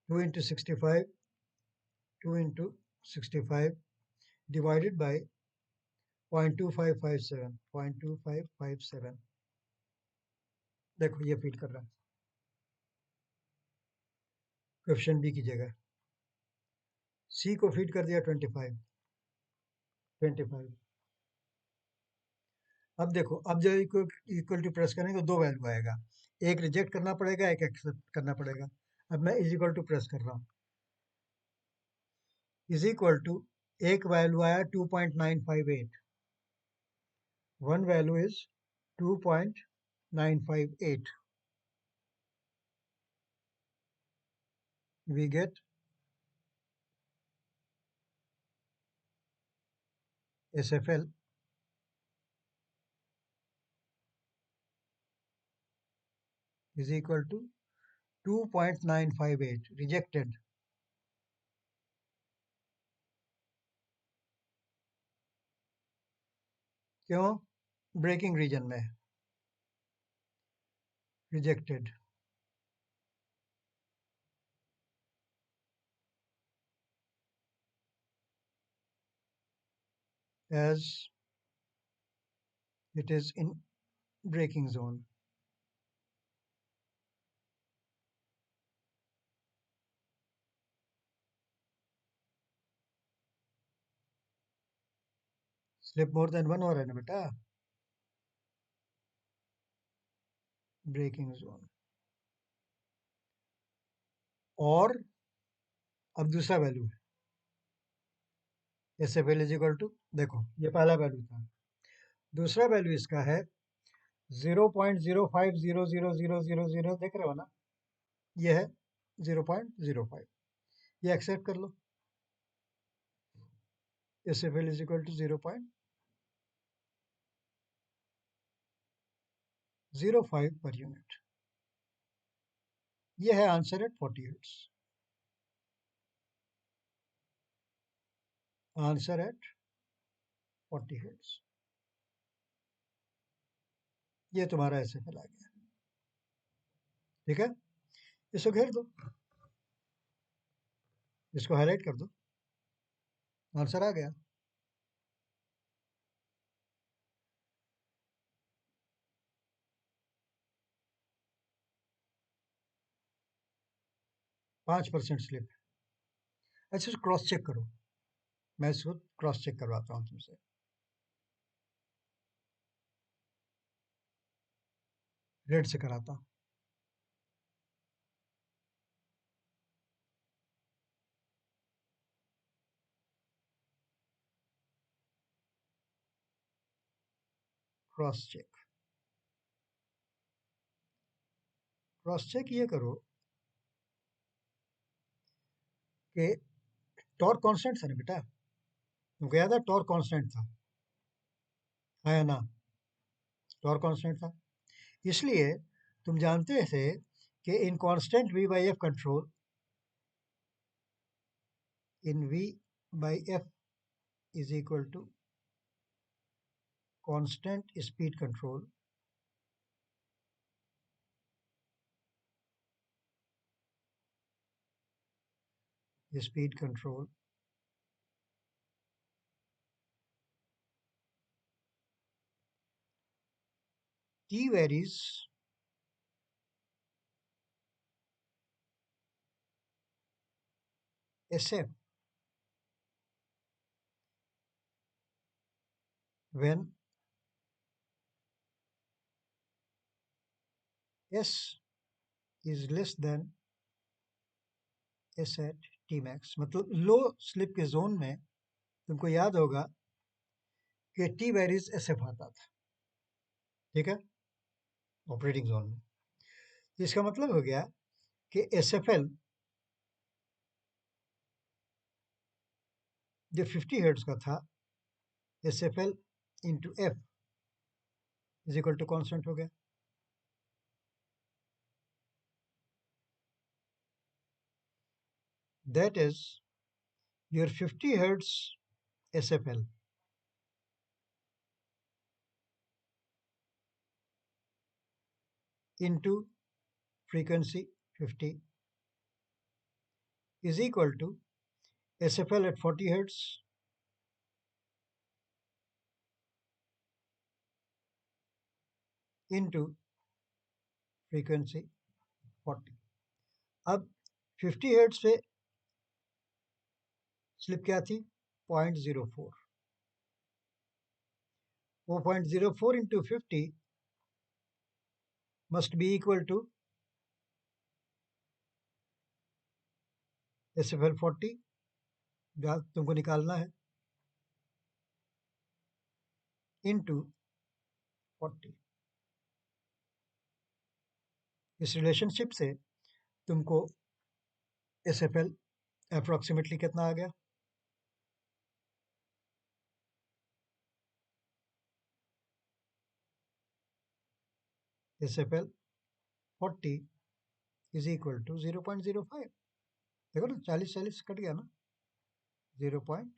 2 × 65 2 × 65 डिवाइडेड बाय 0.2557, देखो ये फीड कर रहा है क्वेश्चन बी की जगह। सी को फीड कर दिया 25, 25। अब देखो, अब जब इक्वल टू प्रेस करेंगे तो दो वैल्यू आएगा, एक रिजेक्ट करना पड़ेगा, एक एक्सेप्ट करना पड़ेगा। अब मैं इज इक्वल टू प्रेस कर रहा हूँ, इज इक्वल टू, एक वैल्यू आया 2.958, one value is 2.958, we get SFL is equal to 2.958, rejected. क्यों? ब्रेकिंग रीजन में, rejected. As it is in braking zone. Slip more than one हो रहा है ना बेटा, ब्रेकिंग जोन. और अब दूसरा वैल्यू है, S F L is equal to, देखो ये पहला वैल्यू था, दूसरा वैल्यू इसका है 0.05000000, देख रहे हो ना, ये है 0.05, ये एक्सेप्ट कर लो. S F L is equal to 0.05 per unit. ये है answer at 40 hertz. Answer at 40 hertz. ये तुम्हारा एस एफ एल आ गया. ठीक है, इसको घेर दो, इसको हाईलाइट कर दो, आंसर आ गया. 5% स्लिप. अच्छा, क्रॉस चेक करो, मैं इसको क्रॉस चेक करवाता हूँ तुमसे. रेड से कराता हूँ. क्रॉस चेक, क्रॉस चेक ये करो कि टॉर्क कांस्टेंट था ना बेटा, तुमको याद है टॉर्क कांस्टेंट था, है ना, टॉर्क कांस्टेंट था. इसलिए तुम जानते थे कि in constant V by F control, in V by F is equal to constant speed control, speed control T varies SF when S is less than S at T max. मतलब लो slip के zone में तुमको याद होगा कि T varies SF आता था, ठीक है, ऑपरेटिंग जोन में. इसका मतलब हो गया कि SFL जो 50 हर्ट्ज का था, SFL into F is equal to constant हो गया. That is your 50 hertz SFL into frequency 50 is equal to SFL at 40 hertz into frequency 40. अब 50 हर्ट्ज पे स्लिप क्या थी? 0.04. वो 0.04 into 50 must be equal to SFL 40 तुमको निकालना है into 40। इस रिलेशनशिप से तुमको एस एफ एल अप्रोक्सीमेटली कितना आ गया? S F L 40 is equal to 0.05। देखो ना, 40 कट गया ना, 0.05।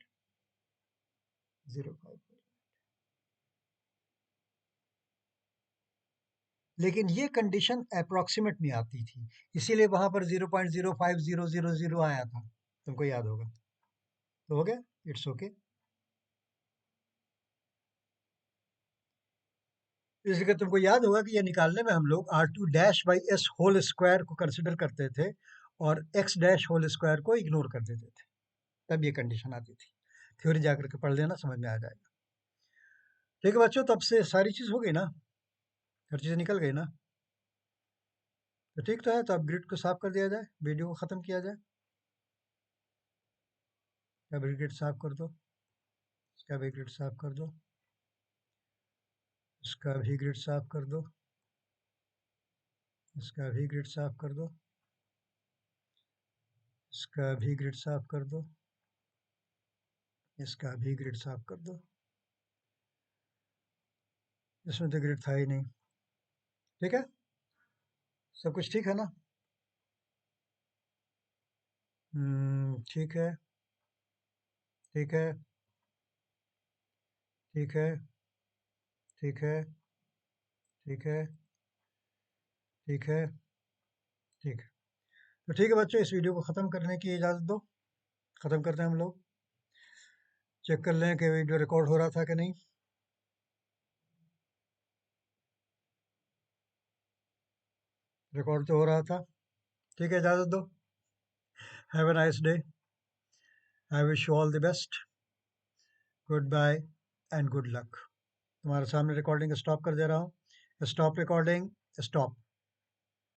लेकिन ये कंडीशन अप्रोक्सीमेट में आती थी, इसीलिए वहां पर 0.05000 आया था, तुमको याद होगा। तो हो गया, इट्स ओके। इसलिए तुमको याद होगा कि ये निकालने में हम लोग R two dash by S whole square को कंसिडर करते थे और एक्स डैश होल स्क्वायर को इग्नोर कर देते थे, तब ये कंडीशन आती थी। थ्योरी जाकर के पढ़ लेना, समझ में आ जाएगा। ठीक है बच्चों, तब से सारी चीज़ हो गई ना, हर चीज़ निकल गई ना? तो ठीक तो है, तो अब ग्रिड को साफ कर दिया जाए, वीडियो को ख़त्म किया जाए। अब ग्रिड साफ कर दो, इसका भी ग्रिड साफ कर दो, इसका भी ग्रिड साफ कर दो, इसका भी ग्रिड साफ कर दो, इसका भी ग्रिड साफ कर दो, इसका भी ग्रिड साफ कर दो। इसमें तो ग्रिड था ही नहीं। ठीक है, सब कुछ ठीक है ना? ठीक है, ठीक है, ठीक है, ठीक है, ठीक है, ठीक है, ठीक है। तो ठीक है बच्चों, इस वीडियो को ख़त्म करने की इजाज़त दो। ख़त्म करते हैं हम लोग। चेक कर लें कि वीडियो रिकॉर्ड हो रहा था कि नहीं। रिकॉर्ड तो हो रहा था। ठीक है, इजाज़त दो। Have a nice day. I wish you all the best. Goodbye and good luck. तुम्हारे सामने रिकॉर्डिंग स्टॉप कर दे रहा हूँ। Stop recording. स्टॉप।